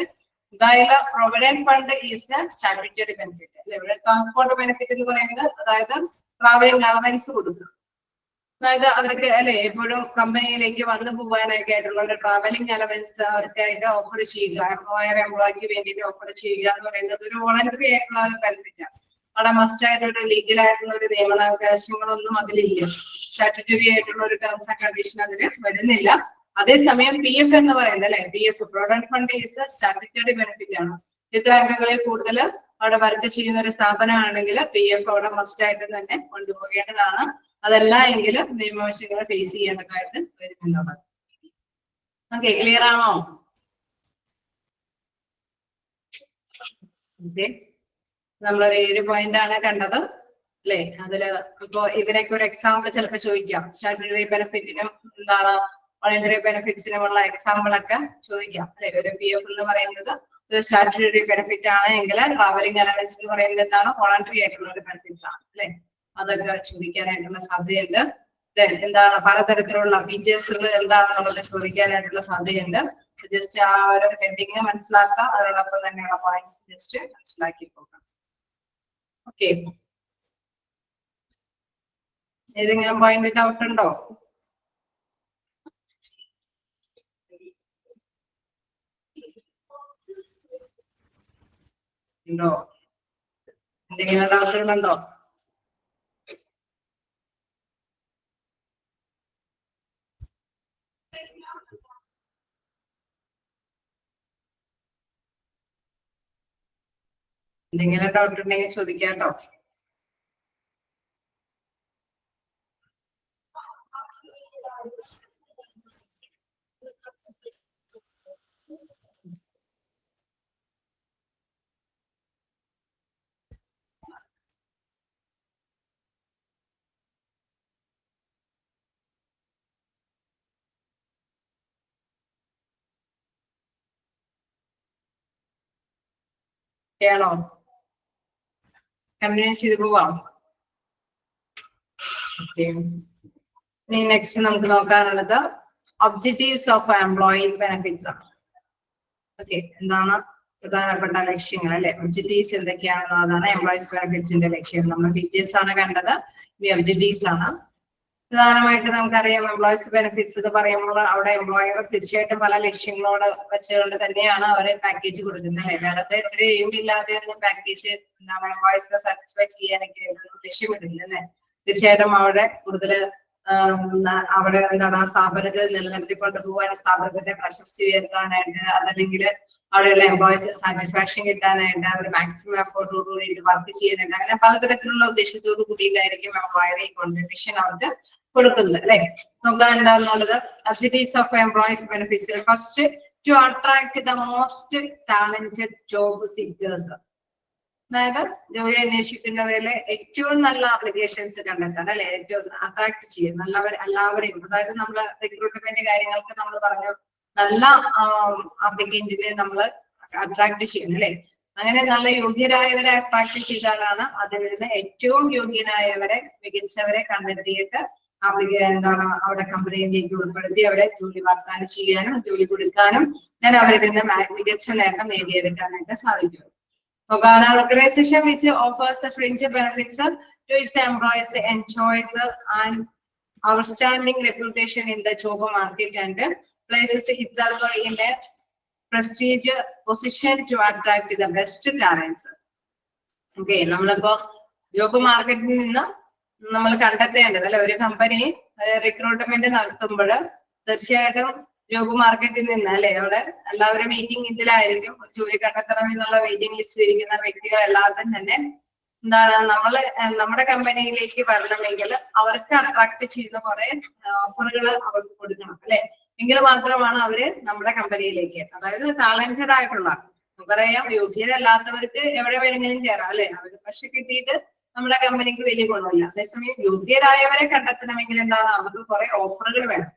provident fund is A statutory benefit. ഇവിടെ ട്രാൻസ്പോർട്ട് ബെനിഫിറ്റ് എന്ന് പറയുന്നത് അതായത് ട്രാവലിംഗ് അലവൻസ് കൊടുക്കുക. അതായത് അവർക്ക് അല്ലെ എപ്പോഴും കമ്പനിയിലേക്ക് വന്നു പോകാനൊക്കെ ആയിട്ടുള്ള ഒരു ട്രാവലിംഗ് അലവൻസ് അവർക്കായിട്ട് ഓഫർ ചെയ്യുക, എംപ്ലോയിക്ക് വേണ്ടിയിട്ട് ഓഫർ ചെയ്യുക എന്ന് പറയുന്നത് ഒരു വോളണ്ടറി ആയിട്ടുള്ള ഒരു ബെനിഫിറ്റ് ആണ്. അവിടെ മസ്റ്റ് ആയിട്ടൊരു ലീഗൽ ആയിട്ടുള്ള ഒരു നിയമനാവകാശങ്ങളൊന്നും അതിലില്ല. സ്റ്റാറ്റ്യൂട്ടറി ആയിട്ടുള്ള ഒരു ടേംസ് ആൻഡ് കണ്ടീഷൻ അതിന് വരുന്നില്ല. അതേസമയം PF എന്ന് പറയുന്നത് അല്ലെ, PF provident fund is statutory benefit ആണ്. ഇത്ര അംഗങ്ങളിൽ കൂടുതൽ അവിടെ വർക്ക് ചെയ്യുന്ന ഒരു സ്ഥാപനമാണെങ്കിൽ PF അവിടെ മസ്റ്റ് ആയിട്ട് തന്നെ കൊണ്ടുപോകേണ്ടതാണ്. അതല്ല എങ്കിൽ നിയമവശങ്ങളെ ഫേസ് ചെയ്യേണ്ടതായിട്ട് വരുമെന്നുള്ളത്. ഓക്കെ, ക്ലിയർ ആണോ? ഓക്കെ, നമ്മളൊരു 7 പോയിന്റ് ആണ് കണ്ടത് അല്ലെ. അതില് ഇപ്പോ ഇതിനൊക്കെ ഒരു എക്സാമ്പിൾ ചിലപ്പോൾ ചോദിക്കാം. സ്റ്റാറ്റ്യൂട്ടറി ബെനിഫിറ്റിനും എന്താണ് വോളണ്ടറി ബെനിഫിറ്റ്സിനുമുള്ള എക്സാമ്പിൾ ഒക്കെ ചോദിക്കാം അല്ലെ. ഒരു PF എന്ന് പറയുന്നത് ഒരു സ്റ്റാറ്റ്യൂട്ടറി ബെനിഫിറ്റ് ആണ് എങ്കിൽ ട്രാവലിംഗ് അലവൻസ് എന്ന് പറയുന്നത് എന്താണ്, വോളണ്ടറി ആയിട്ടുള്ള ഒരു ബെനിഫിറ്റ്സ് ആണ് അല്ലെ. അതൊക്കെ ചോദിക്കാനായിട്ടുള്ള സാധ്യതയുണ്ട്. എന്താണ് പലതരത്തിലുള്ള ഫീച്ചേഴ്സുകൾ എന്താണെന്നുള്ളത് ചോദിക്കാനായിട്ടുള്ള സാധ്യതയുണ്ട്. ജസ്റ്റ് ആ ഒരു ഹെഡിങ് മനസ്സിലാക്കുക, അതോടൊപ്പം തന്നെയുള്ള പോയിന്റ്സ് ജസ്റ്റ് മനസ്സിലാക്കി പോകാം. ഓക്കെ, ഏതെങ്കിലും പോയിന്റ് ഡൗട്ട് ഉണ്ടോ? ഉണ്ടോ? എന്തെങ്കിലും ഡൗട്ടുകളുണ്ടോ? എന്തെങ്കിലും ഡൗട്ട് ഉണ്ടെങ്കിൽ ചോദിക്കാം കേട്ടോ. ആണോ? കണ്ടിന്യൂ ചെയ്ത് പോവാം. ഇനി നെക്സ്റ്റ് നമുക്ക് നോക്കാനുള്ളത് ഒബ്ജക്റ്റീവ്സ് ഓഫ് എംപ്ലോയി ബെനിഫിറ്റ്സ് ആണ്. ഓക്കെ, എന്താണ് പ്രധാനപ്പെട്ട ലക്ഷ്യങ്ങൾ അല്ലെ, ഒബ്ജക്റ്റീവ്സ് എന്തൊക്കെയാണെന്നുള്ളതാണ് എംപ്ലോയീസ് ബെനിഫിറ്റ്സിന്റെ ലക്ഷ്യം. നമ്മൾ ഫീച്ചേഴ്സ് ആണ് കണ്ടത്, ഇനി ഒബ്ജക്റ്റീവ്സ് ആണ്. പ്രധാനമായിട്ട് നമുക്കറിയാം എംപ്ലോയീസ് ബെനിഫിറ്റ്സ് എന്ന് പറയുമ്പോൾ അവിടെ എംപ്ലോയർ തീർച്ചയായിട്ടും പല ലക്ഷ്യങ്ങളോട് വെച്ചുകൊണ്ട് തന്നെയാണ് അവരെ പാക്കേജ് കൊടുക്കുന്നത് അല്ലെ. വെറുതെ ഒരു എയിം ഇല്ലാതെ പാക്കേജ് എന്താണ് എംപ്ലോയീസിനെ സാറ്റിസ്ഫൈ ചെയ്യാനൊക്കെ ലക്ഷ്യമിടില്ല അല്ലെ. തീർച്ചയായിട്ടും അവിടെ കൂടുതൽ അവിടെ എന്താണ് ആ സ്ഥാപനത്തെ നിലനിർത്തിക്കൊണ്ട് പോകാൻ, സ്ഥാപനത്തിന്റെ പ്രശസ്തി ഉയർത്താനായിട്ട്, അതല്ലെങ്കിൽ അവിടെയുള്ള എംപ്ലോയീസ് സാറ്റിസ്ഫാക്ഷൻ കിട്ടാനായിട്ട്, അവർ മാക്സിമം എഫോർട്ടോട് കൂടിയിട്ട് വർക്ക് ചെയ്യാനായിട്ട്, അങ്ങനെ പലതരത്തിലുള്ള ഉദ്ദേശത്തോടു കൂടിയിട്ടായിരിക്കും എംപ്ലോയർ ഈ കോൺട്രിബ്യൂഷൻ അവർക്ക് കൊടുക്കുന്നത് അല്ലെ. നോക്കാം എന്താണെന്നുള്ളത്. Objectives of employees benefits. First, to attract the most talented job seekers. അതായത് ജോലി അന്വേഷിക്കുന്നവരിലെ ഏറ്റവും നല്ല ആപ്ലിക്കേഷൻസ് കണ്ടെത്താൻ അല്ലെ, ഏറ്റവും അട്രാക്ട് ചെയ്യും എല്ലാവരെയും. അതായത് നമ്മള് റിക്രൂട്ട്മെന്റ് കാര്യങ്ങൾക്ക് നമ്മൾ പറഞ്ഞു നല്ല ആപ്ലിക്കന്റിനെ നമ്മൾ അട്രാക്ട് ചെയ്യും അല്ലെ. അങ്ങനെ നല്ല യോഗ്യരായവരെ അട്രാക്ട് ചെയ്താലാണ് അതിൽ നിന്ന് ഏറ്റവും യോഗ്യനായവരെ മികച്ചവരെ കണ്ടെത്തിയിട്ട് എന്താണ് അവിടെ കമ്പനിയിലേക്ക് ഉൾപ്പെടുത്തി അവരെ ജോലി വാഗ്ദാനം ചെയ്യാനും ജോലി കൊടുക്കാനും ഞാൻ അവരിൽ നിന്ന് മികച്ച നേട്ടം നേടിയെടുക്കാനായിട്ട് സാധിക്കും. An organization which offers the fringe benefits to its employees enjoys an outstanding reputation in the job market and places itself in a prestigious position to attract the best talents. Okay, നമ്മളിപ്പോ ജോബ് മാർക്കറ്റിൽ നിന്ന് നമ്മൾ കണ്ടെത്തേണ്ടത് അല്ലെ, ഒരു കമ്പനി റിക്രൂട്ട്മെന്റ് നടത്തുമ്പോൾ തീർച്ചയായിട്ടും ജോബ് മാർക്കറ്റിൽ നിന്ന് അല്ലെ, അവിടെ എല്ലാവരും വെയിറ്റിംഗ് ഇതിലായിരിക്കും. ജോലി കണ്ടെത്തണം എന്നുള്ള വെയിറ്റിംഗ് ലിസ്റ്റിൽ ഇരിക്കുന്ന വ്യക്തികൾ എല്ലാവരും തന്നെ എന്താണ് നമ്മുടെ കമ്പനിയിലേക്ക് വരണമെങ്കിൽ അവർക്ക് അട്രാക്ട് ചെയ്യുന്ന കുറെ ഓഫറുകൾ അവർക്ക് കൊടുക്കണം അല്ലെ, എങ്കിൽ മാത്രമാണ് അവര് നമ്മുടെ കമ്പനിയിലേക്ക്, അതായത് ടാലന്റഡ് ആയിട്ടുള്ള പറയാം യോഗ്യരല്ലാത്തവർക്ക് എവിടെ വേണമെങ്കിലും കയറാം അല്ലെ, അവര് പക്ഷെ കിട്ടിയിട്ട് നമ്മുടെ കമ്പനിക്ക് വലിയ ഗുണമില്ല. അതേസമയം യോഗ്യരായവരെ കണ്ടെത്തണമെങ്കിൽ എന്താണ് അവർക്ക് കുറെ ഓഫറുകൾ വേണം.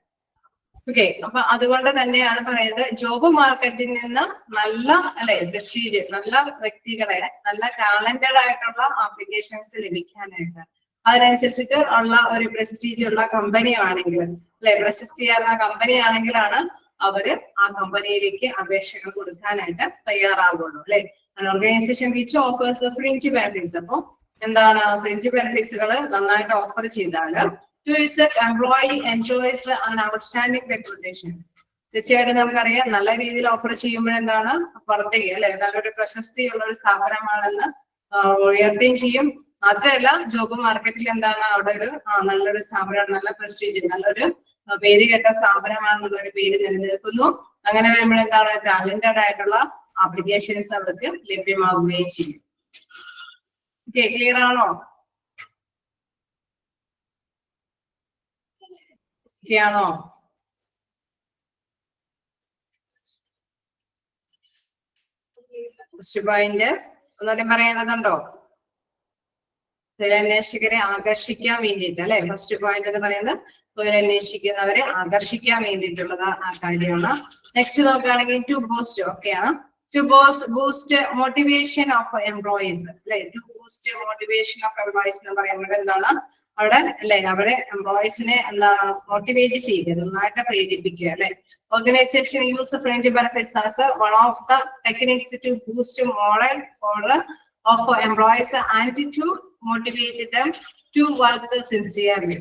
ഓക്കെ, അപ്പൊ അതുകൊണ്ട് തന്നെയാണ് പറയുന്നത് ജോബ് മാർക്കറ്റിൽ നിന്ന് നല്ല അല്ലെ പ്രസ്റ്റീജ്, നല്ല വ്യക്തികളെ, നല്ല ടാലന്റഡ് ആയിട്ടുള്ള ആപ്ലിക്കേഷൻസ് ലഭിക്കാനായിട്ട് അതിനനുസരിച്ചിട്ട് ഉള്ള ഒരു പ്രസ്റ്റീജ് ഉള്ള കമ്പനി ആണെങ്കിൽ അല്ലെ, പ്രശസ്തിയാർന്ന കമ്പനി ആണെങ്കിലാണ് അവര് ആ കമ്പനിയിലേക്ക് അപേക്ഷകൾ കൊടുക്കാനായിട്ട് തയ്യാറാകുള്ളൂ അല്ലെ. Organisation which offers fringe benefits, അപ്പൊ എന്താണ് ഫ്രിഞ്ച് ബെനിഫിറ്റ്സുകൾ നന്നായിട്ട് ഓഫർ ചെയ്താൽ to its employee enjoys an outstanding reputation. തീർച്ചയായിട്ടും നമുക്കറിയാം നല്ല രീതിയിൽ ഓഫർ ചെയ്യുമ്പോഴെന്താണ് പുറത്തേക്ക് അല്ലെ നല്ലൊരു പ്രശസ്തിയുള്ള ഒരു സ്ഥാപനമാണെന്ന് ഉയർത്തുകയും ചെയ്യും. മാത്രമല്ല ജോബ് മാർക്കറ്റിൽ എന്താണ് അവിടെ ഒരു നല്ലൊരു സ്ഥാപനം, നല്ല പ്രസ്റ്റീജ്, നല്ലൊരു പേര് കേട്ട സ്ഥാപനമാണെന്നുള്ള ഒരു പേര് നിലനിൽക്കുന്നു. അങ്ങനെ വരുമ്പോഴെന്താണ് ടാലന്റഡ് ആയിട്ടുള്ള ആപ്ലിക്കേഷൻസ് അവർക്ക് ലഭ്യമാവുകയും ചെയ്യും. ഓക്കെ, ക്ലിയർ ആണോ? ാണോ? ഫസ്റ്റ് പോയിന്റ് ഒന്നുകൂടി പറയുന്നതുണ്ടോ? തൊഴിലന്വേഷകരെ ആകർഷിക്കാൻ വേണ്ടിയിട്ട് അല്ലെ, ഫസ്റ്റ് പോയിന്റ് എന്ന് പറയുന്നത് തൊഴിലന്വേഷിക്കുന്നവരെ ആകർഷിക്കാൻ വേണ്ടിയിട്ടുള്ളത് ആ കാര്യമാണ്. നെക്സ്റ്റ് നോക്കുകയാണെങ്കിൽ ടു ബൂസ്റ്റ്, ഓക്കെയാണ്. To boost motivation of employees അല്ലെ, to boost motivation of employees എന്ന് പറയുന്നത് എന്താണ് അവിടെ അല്ലെ, അവരെ എംപ്ലോയീസിനെ എന്താണ് മോട്ടിവേറ്റ് ചെയ്യുക, നന്നായിട്ട് പ്രേരിപ്പിക്കുക അല്ലെ. Organisation use fringe benefits as one of the techniques to boost morale of employees and to motivate them to work sincerely.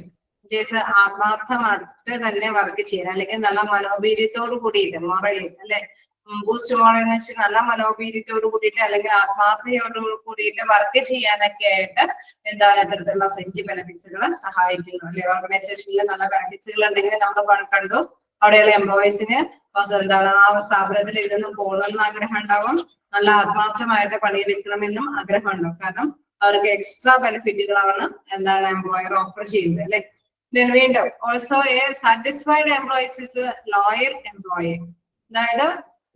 ആത്മാർത്ഥമായിട്ട് തന്നെ വർക്ക് ചെയ്യാൻ, അല്ലെങ്കിൽ നല്ല മനോവീര്യത്തോട് കൂടിയിട്ട് മോറലി അല്ലെ, ബൂസ്റ്റ് മോറൽ എന്ന് വെച്ചാൽ നല്ല മനോവീര്യത്തോട് കൂടിയിട്ട് അല്ലെങ്കിൽ ആത്മാർത്ഥതയോട് കൂടിയിട്ട് വർക്ക് ചെയ്യാനൊക്കെ ആയിട്ട് എന്താണ് ഇത്തരത്തിലുള്ള ഫ്രിഞ്ച് ബെനിഫിറ്റ്സുകൾ സഹായിക്കുന്നു അല്ലെ. ഓർഗനൈസേഷനിൽ നല്ല ബെനിഫിറ്റ്സുകൾ ഉണ്ടെങ്കിൽ നമ്മൾ കണ്ടു അവിടെയുള്ള എംപ്ലോയീസിന് എന്താണ് ആ സ്ഥാപനത്തിൽ ഇരുന്നും പോകണമെന്ന് ആഗ്രഹം ഉണ്ടാവും, നല്ല ആത്മാർത്ഥമായിട്ട് പണിയെടുക്കണമെന്നും ആഗ്രഹം ഉണ്ടാവും. കാരണം അവർക്ക് എക്സ്ട്രാ ബെനിഫിറ്റുകളാണ് എന്താണ് എംപ്ലോയർ ഓഫർ ചെയ്യുന്നത് അല്ലെ. വീണ്ടും also A satisfied employees is loyal employee, അതായത്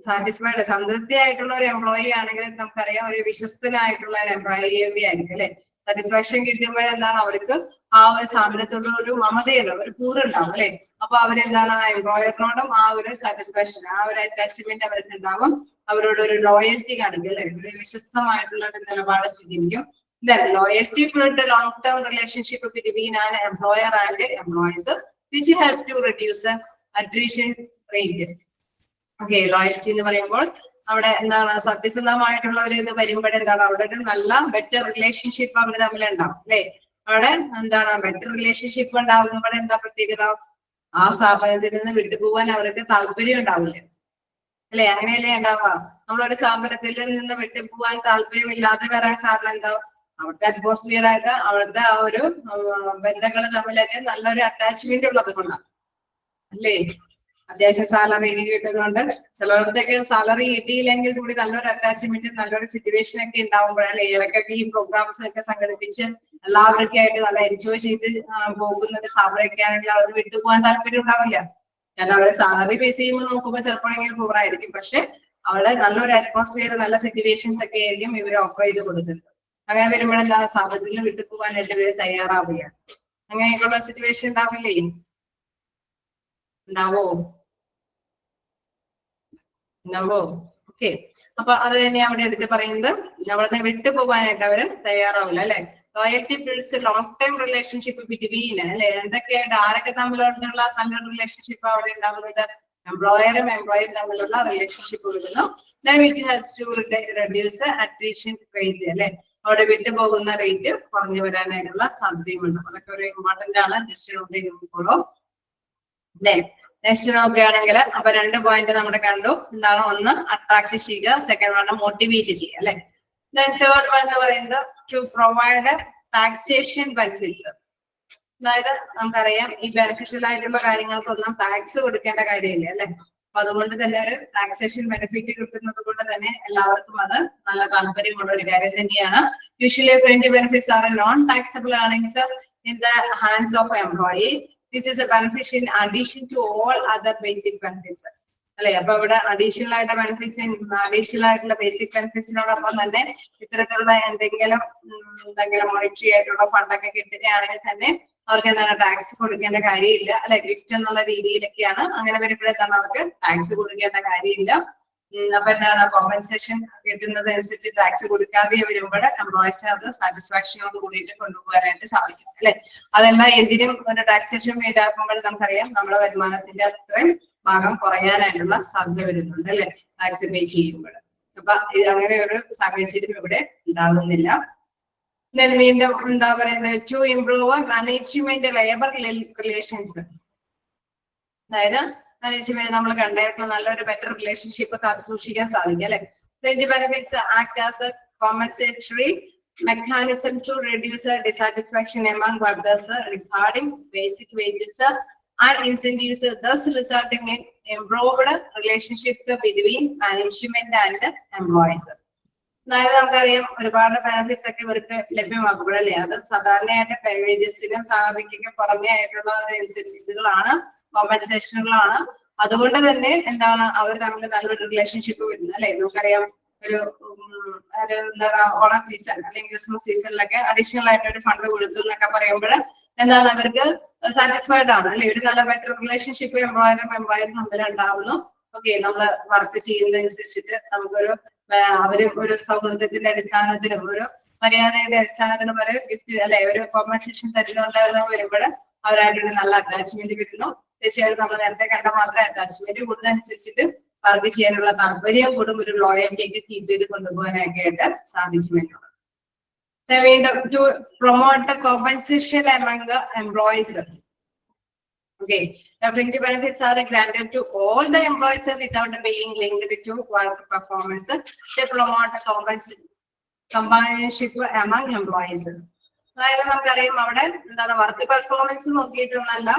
സാറ്റിസ്ഫൈഡ് സംതൃപ്തിയായിട്ടുള്ള ഒരു എംപ്ലോയി ആണെങ്കിൽ നമുക്കറിയാം ഒരു വിശ്വസ്തനായിട്ടുള്ള ഒരു എംപ്ലോയി ആയിരിക്കും അല്ലെ. സാറ്റിസ്ഫാക്ഷൻ കിട്ടുമ്പോഴെന്താണ് അവർക്ക് ആ ഒരു സ്ഥാപനത്തോട് ഒരു മമതയല്ല, ഒരു കൂറുണ്ടാവും അല്ലെ. അപ്പൊ അവരെന്താണ് ആ എംപ്ലോയറിനോടും ആ ഒരു സാറ്റിസ്ഫാക്ഷൻ, ആ ഒരു അറ്റാച്ച്മെന്റ് അവർക്ക് ഉണ്ടാവും, അവരോട് ഒരു ലോയൽറ്റി കാണിക്കും അല്ലെ, ഒരു വിശ്വസ്തമായിട്ടുള്ള ഒരു നിലപാട് സ്വീകരിക്കും. Then loyalty build a long-term relationship between an employer and employees, which help to reduce attrition rate. Okay, loyalty എന്ന് പറയുമ്പോൾ അവിടെ എന്താണ് സത്യസന്ധമായിട്ടുള്ള ഒരു ഇത് വരുമ്പോഴെന്താണ് അവിടെ ഒരു നല്ല ബെറ്റർ റിലേഷൻഷിപ്പ് അവർ തമ്മിൽ ഉണ്ടാവും അല്ലെ. അവിടെ എന്താണ് ബെറ്റർ റിലേഷൻഷിപ്പ് ഉണ്ടാകുമ്പോൾ എന്താ പ്രത്യേകത, ആ സ്ഥാപനത്തിൽ നിന്ന് വിട്ടുപോകാൻ അവർക്ക് താല്പര്യം ഉണ്ടാവില്ല അല്ലെ. അങ്ങനെയല്ലേ ഉണ്ടാവുക, നമ്മളൊരു സ്ഥാപനത്തിൽ നിന്ന് വിട്ടുപോകാൻ താല്പര്യമില്ലാതെ വരാൻ കാരണം എന്താ, അവിടുത്തെ അറ്റ്മോസ്ഫിയർ ആയിട്ട് അവിടുത്തെ ആ ഒരു ബന്ധങ്ങൾ തമ്മിലൊക്കെ നല്ലൊരു അറ്റാച്ച്മെന്റ് ഉള്ളത് കൊണ്ടാണ് അല്ലേ. അത്യാവശ്യം സാലറി കിട്ടുന്നുണ്ട്, ചിലയിടത്തൊക്കെ സാലറി കിട്ടിയില്ലെങ്കിൽ കൂടി നല്ലൊരു അറ്റാച്ച്മെന്റ്, നല്ലൊരു സിറ്റുവേഷൻ ഒക്കെ ഉണ്ടാവുമ്പോഴല്ലേ ഇടയ്ക്കൊക്കെ ഈ പ്രോഗ്രാംസ് ഒക്കെ സംഘടിപ്പിച്ച് എല്ലാവർക്കും ആയിട്ട് നല്ല എൻജോയ് ചെയ്ത് പോകുന്ന ഒരു സ്ഥാപനമൊക്കെ ആണെങ്കിൽ അവർ വിട്ടുപോകാൻ താല്പര്യം ഉണ്ടാവില്ല. കാരണം അവരെ സാലറി ബേസ് ചെയ്യുമ്പോൾ നോക്കുമ്പോൾ ചിലപ്പോഴെങ്കിലും പൂറായിരിക്കും, പക്ഷെ അവിടെ നല്ലൊരു അറ്റ്മോസ്ഫിയർ, നല്ല സിറ്റുവേഷൻസ് ഒക്കെ ആയിരിക്കും ഇവർ ഓഫർ ചെയ്ത് കൊടുക്കുന്നത്. അങ്ങനെ വരുമ്പോഴെന്താണ് സ്ഥാപനത്തിൽ നിന്ന് വിട്ടുപോകാനായിട്ട് ഇവർ തയ്യാറാവുകയാണ്. അങ്ങനെയൊക്കെയുള്ള സിറ്റുവേഷൻ ഉണ്ടാവില്ലേ? ഉണ്ടാവോ? ഓക്കെ. അപ്പൊ അത് തന്നെ അവിടെ എടുത്ത് പറയുന്നത്, അവിടെ വിട്ടുപോകാനായിട്ട് അവര് തയ്യാറാവില്ല അല്ലെ. Loyalty builds long time relationship between അല്ലെ. എന്തൊക്കെയായിട്ട് ആരൊക്കെ തമ്മിലുള്ള നല്ലൊരു റിലേഷൻഷിപ്പ് അവിടെ ഉണ്ടാകുന്നത്? എംപ്ലോയറും എംപ്ലോയിയും തമ്മിലുള്ള റിലേഷൻഷിപ്പ് വരുന്നു. Which helps to reduce attrition rate അല്ലെ. അവിടെ വിട്ടുപോകുന്ന റേറ്റ് കുറഞ്ഞു വരാനായിട്ടുള്ള സാധ്യതയുണ്ട്. അതൊക്കെ ഒരു ഇമ്പോർട്ടന്റ് ആണ്. ജസ്റ്റ് നോട്ട് ചെയ്തോളൂ. നെക്സ്റ്റ് നോക്കുകയാണെങ്കിൽ അപ്പൊ 2 പോയിന്റ് നമ്മുടെ കണ്ടു. എന്താണ്? ഒന്ന് അട്രാക്ട് ചെയ്യുക, സെക്കൻഡ് വൺ മോട്ടിവേറ്റ് ചെയ്യുക അല്ലെ. തേർഡ് വൺ എന്ന് പറയുന്നത് ടു പ്രൊവൈഡ് ടാക്സേഷൻ ബെനിഫിറ്റ്സ്. അതായത് നമുക്കറിയാം ഈ ബെനിഫിഷ്യൽ ആയിട്ടുള്ള കാര്യങ്ങൾക്കൊന്നും ടാക്സ് കൊടുക്കേണ്ട കാര്യമില്ല അല്ലെ. അപ്പൊ അതുകൊണ്ട് തന്നെ ഒരു ടാക്സേഷൻ ബെനിഫിറ്റ് കിട്ടുന്നത് കൊണ്ട് തന്നെ എല്ലാവർക്കും അത് നല്ല താല്പര്യമുള്ള ഒരു കാര്യം തന്നെയാണ്. Usually French benefits R non taxable earnings in the hands of employee. This is a benefit in addition to all other basic benefits. അല്ലെ. അപ്പൊ ഇവിടെ അഡീഷണൽ ആയിട്ട് അഡീഷണൽ ആയിട്ടുള്ള ബേസിക് ബെനിഫിറ്റ്സിനോടൊപ്പം തന്നെ ഇത്തരത്തിലുള്ള എന്തെങ്കിലും മോണിറ്ററി ആയിട്ടുള്ള ഫണ്ടൊക്കെ കിട്ടുകയാണെങ്കിൽ തന്നെ അവർക്ക് എന്താണ് ടാക്സ് കൊടുക്കേണ്ട കാര്യമില്ല അല്ലെ. ഗിഫ്റ്റ് എന്നുള്ള രീതിയിലൊക്കെയാണ്. അങ്ങനെ വരുമ്പോഴെന്താണ് അവർക്ക് ടാക്സ് കൊടുക്കേണ്ട കാര്യമില്ല. അപ്പൊ എന്താണ് കോമ്പൻസേഷൻ കിട്ടുന്നത് അനുസരിച്ച് ടാക്സ് കൊടുക്കാതെ വരുമ്പോൾ എംപ്ലോയീസ് അത് സാറ്റിസ്ഫാക്ഷനോട് കൂടിയിട്ട് കൊണ്ടുപോകാനായിട്ട് സാധിക്കും അല്ലെ. അതെല്ലാം എന്തിനും ഒരു ടാക്സേഷൻ ഈടാക്കുമ്പോൾ നമുക്കറിയാം നമ്മുടെ വരുമാനത്തിന്റെ അത്രയും ഭാഗം കുറയാനായിട്ടുള്ള സാധ്യത വരുന്നുണ്ട് അല്ലെ, ടാക്സ് പേ ചെയ്യുമ്പോൾ. അപ്പൊ അങ്ങനെ ഒരു സാഹചര്യം ഇവിടെ ഉണ്ടാകുന്നില്ല. വീണ്ടും എന്താ പറയുന്നത് to improve management labour relations. അതായത് മാനേജ്മെന്റ് നമ്മൾ കണ്ടായിരുന്നു നല്ലൊരു ബെറ്റർ റിലേഷൻഷിപ്പ് കാത്തു സൂക്ഷിക്കാൻ സാധിക്കും അല്ലെ. Fringe benefits act as a compensatory mechanism to reduce dissatisfaction among workers regarding basic wages and incentives, thus resulting in improved relationships between management and employees. അതായത് നമുക്കറിയാം ഒരുപാട് ബെനിഫിറ്റ്സ് ഒക്കെ ഇവർക്ക് ലഭ്യമാക്കുമ്പോഴല്ലേ അത് സാധാരണയായിട്ട് വേജസിനും സാലറിക്കൊക്കെ പുറമെ ആയിട്ടുള്ള ഇൻസെന്റീവുകളാണ്, കോമ്പൻസേഷനുകളാണ്. അതുകൊണ്ട് തന്നെ എന്താണ് അവർ തമ്മിൽ നല്ലൊരു റിലേഷൻഷിപ്പ് വരുന്നത് അല്ലെ. നമുക്കറിയാം ഒരു എന്താണ് ഓണം സീസൺ അല്ലെങ്കിൽ ക്രിസ്മസ് സീസണിലൊക്കെ അഡീഷണൽ ആയിട്ട് ഒരു ഫണ്ട് കൊടുത്തു എന്നൊക്കെ പറയുമ്പോൾ എന്താണ് അവർക്ക് സാറ്റിസ്ഫൈഡ് ആണ് അല്ലെ. ഒരു നല്ല ബെറ്റർ റിലേഷൻഷിപ്പ് എംപ്ലോയറും തമ്മിൽ ഉണ്ടാവുന്നു. ഓക്കെ, നമ്മൾ വർക്ക് ചെയ്യുന്നതനുസരിച്ചിട്ട് നമുക്കൊരു അവര് ഒരു സൗഹൃദത്തിന്റെ അടിസ്ഥാനത്തിലും ഒരു മര്യാദയുടെ അടിസ്ഥാനത്തിലും ഒരു ഗിഫ്റ്റ് അല്ലെ ഒരു കോമ്പൻസേഷൻ തരുന്നുണ്ടാകുന്ന വരുമ്പോൾ അവരായിട്ടൊരു നല്ല അറ്റാച്ച്മെന്റ് കിട്ടുന്നു. തീർച്ചയായിട്ടും നമ്മൾ നേരത്തെ കണ്ട മാത്രം അറ്റാച്ച്മെന്റ് കൂടുന്നതനുസരിച്ചിട്ട് വർക്ക് ചെയ്യാനുള്ള താല്പര്യം കൂടും, ഒരു ലോയൽറ്റിയൊക്കെ കീപ്പ് ചെയ്ത് കൊണ്ടുപോകാനൊക്കെ ആയിട്ട് സാധിക്കുമെന്നുള്ളത്. വീണ്ടും to promote compensation among the employees. Okay, the fringe benefits are granted to all the employees without being linked to work performance. They promote companionship among employees. അതായത് നമുക്കറിയാം അവിടെ എന്താണ് വർക്ക് പെർഫോമൻസ് നോക്കിയിട്ടൊന്നല്ല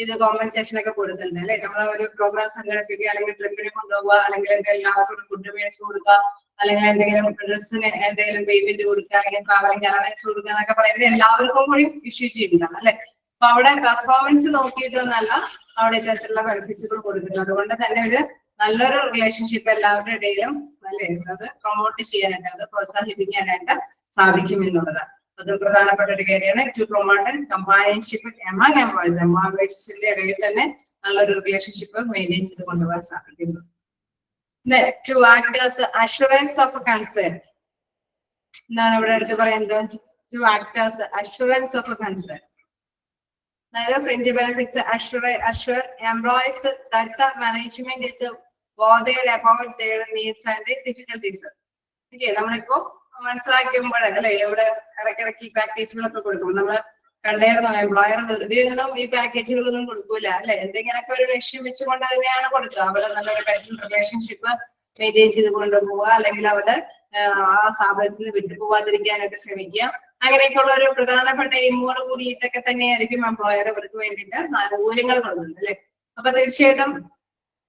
ഇത് കോമ്പൻസേഷൻ ഒക്കെ കൊടുക്കുന്നത് അല്ലെ. നമ്മൾ ഒരു പ്രോഗ്രാം സംഘടിപ്പിക്കുക, അല്ലെങ്കിൽ ട്രിപ്പിന് കൊണ്ടുപോകുക, അല്ലെങ്കിൽ എല്ലാവർക്കും ഫുഡ് മേടിച്ച് കൊടുക്കുക, അല്ലെങ്കിൽ എന്തെങ്കിലും ഡ്രസ്സിന് എന്തെങ്കിലും പേയ്മെന്റ് കൊടുക്കുക, അല്ലെങ്കിൽ ട്രാവലിംഗ് അലവൻസ് കൊടുക്കുക എന്നൊക്കെ പറയുന്നത് എല്ലാവർക്കും കൂടി ഇഷ്യൂ ചെയ്യുന്നതാണ് അല്ലെ. അപ്പൊ അവിടെ പെർഫോമൻസ് നോക്കിയിട്ടൊന്നല്ല അവിടെ ഇത്തരത്തിലുള്ള ബെനിഫിറ്റ്സുകൾ കൊടുക്കുന്നത്. അതുകൊണ്ട് തന്നെ ഒരു നല്ലൊരു റിലേഷൻഷിപ്പ് എല്ലാവരുടെ ഇടയിലും അല്ലെ അത് പ്രൊമോട്ട് ചെയ്യാനായിട്ട് അത് പ്രോത്സാഹിപ്പിക്കാനായിട്ട് സാധിക്കും എന്നുള്ളതാണ്. അത് പ്രധാനപ്പെട്ട ഒരു കാര്യമാണ്. To promote companionship among employees, എംപ്ലോയീസിന്റെ ഇടയിൽ തന്നെ നല്ലൊരു റിലേഷൻഷിപ്പ് മെയിൻറ്റെയിൻ ചെയ്ത് കൊണ്ടുപോകാൻ സാധിക്കുന്നു. To act as assurance of concern. എന്താണ് ഇവിടെ എടുത്ത് പറയുന്നത്? To act as assurance of concern. അതായത് fringe benefits assure employees that the management is bothered about their needs and difficulties. Okay, നമ്മളിപ്പോ മനസ്സിലാക്കുമ്പോഴല്ലേ ഇവിടെ ഇടയ്ക്കിടയ്ക്ക് ഈ പാക്കേജുകളൊക്കെ കൊടുക്കും. നമ്മൾ കണ്ടായിരുന്നു എംപ്ലോയർ വെറുതെ ഒന്നും ഈ പാക്കേജുകളൊന്നും കൊടുക്കൂല അല്ലെ. എന്തെങ്കിലുമൊക്കെ ഒരു ലക്ഷ്യം വെച്ചുകൊണ്ട് തന്നെയാണ് കൊടുക്കുക. അവിടെ നല്ലൊരു ബെറ്റർ റിലേഷൻഷിപ്പ് മെയിൻറ്റെയിൻ ചെയ്ത് കൊണ്ടുപോവുക, അല്ലെങ്കിൽ അവിടെ ആ സ്ഥാപനത്തിൽ നിന്ന് വിട്ടുപോകാതിരിക്കാനൊക്കെ ശ്രമിക്കുക. അങ്ങനെയൊക്കെയുള്ള ഒരു പ്രധാനപ്പെട്ട എയിമോട് കൂടിയിട്ടൊക്കെ തന്നെയായിരിക്കും എംപ്ലോയർ അവർക്ക് വേണ്ടിയിട്ട് ആനുകൂല്യങ്ങൾ കൊടുക്കുന്നത് അല്ലെ. അപ്പൊ തീർച്ചയായിട്ടും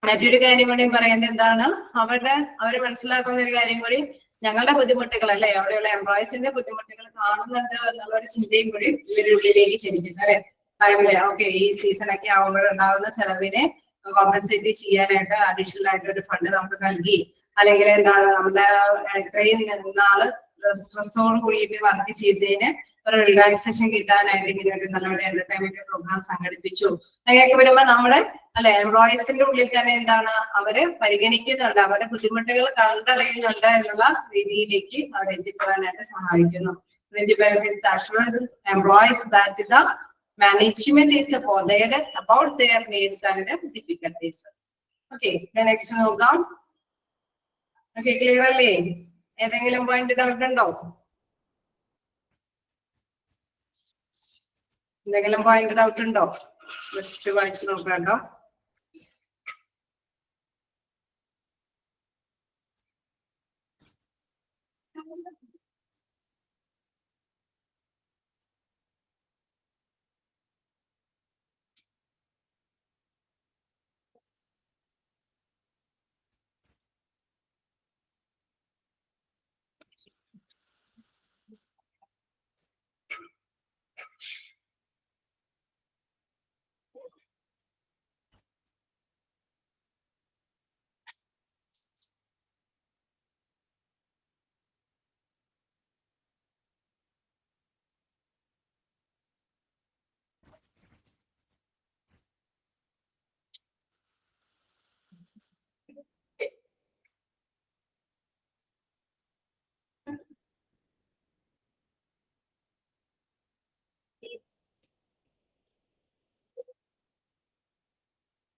മറ്റൊരു കാര്യം കൂടി പറയുന്നത് എന്താണ്, അവര് മനസ്സിലാക്കുന്ന ഒരു കാര്യം കൂടി ഞങ്ങളുടെ ബുദ്ധിമുട്ടുകൾ അല്ലെ, അവിടെയുള്ള എംപ്ലോയീസിന്റെ ബുദ്ധിമുട്ടുകൾ കാണുന്നുണ്ട് എന്നുള്ളൊരു ചിന്തയും കൂടി ഇവരുടെ ഉള്ളിലേക്ക് ചെല്ലുന്നുണ്ട് അല്ലെ. ടൈമില് ഓക്കെ ഈ സീസൺ ഒക്കെ ആവുമ്പോഴുണ്ടാവുന്ന ചെലവിനെ കോമ്പൻസേറ്റ് ചെയ്യാനായിട്ട് അഡീഷണൽ ആയിട്ട് ഒരു ഫണ്ട് നമുക്ക് നൽകി അല്ലെങ്കിൽ എന്താണ് നമ്മുടെ ഇത്രയും നാള് സ്ട്രെസ്സോട് കൂടിയിട്ട് വർക്ക് ചെയ്തതിന് ഒരു റിലാക്സേഷൻ കിട്ടാനായിട്ട് ഇങ്ങനെ ഒരു നല്ലൊരു എന്റർടൈൻമെന്റ് പ്രോഗ്രാം സംഘടിപ്പിച്ചു. അങ്ങനെയൊക്കെ വരുമ്പോ നമ്മുടെ അല്ലെ എംപ്ലോയീസിന്റെ ഉള്ളിൽ തന്നെ എന്താണ് അവര് പരിഗണിക്കുന്നുണ്ട്, അവരുടെ ബുദ്ധിമുട്ടുകൾ കണ്ടറിയുന്നുണ്ട് എന്നുള്ള രീതിയിലേക്ക് അവർ എത്തിപ്പെടാനായിട്ട് സഹായിക്കുന്നു. Benefits assurance employees that the management is bothered about their needs and difficulties. Okay, the next നോക്കാം. Okay, clear അല്ലേ? ഏതെങ്കിലും പോയിന്റ് ഡൗട്ട് ഉണ്ടോ? എന്തെങ്കിലും പോയിന്റ് ഡൗട്ട് ഉണ്ടോ? ജസ്റ്റ് വായിച്ചു നോക്കാം കേട്ടോ.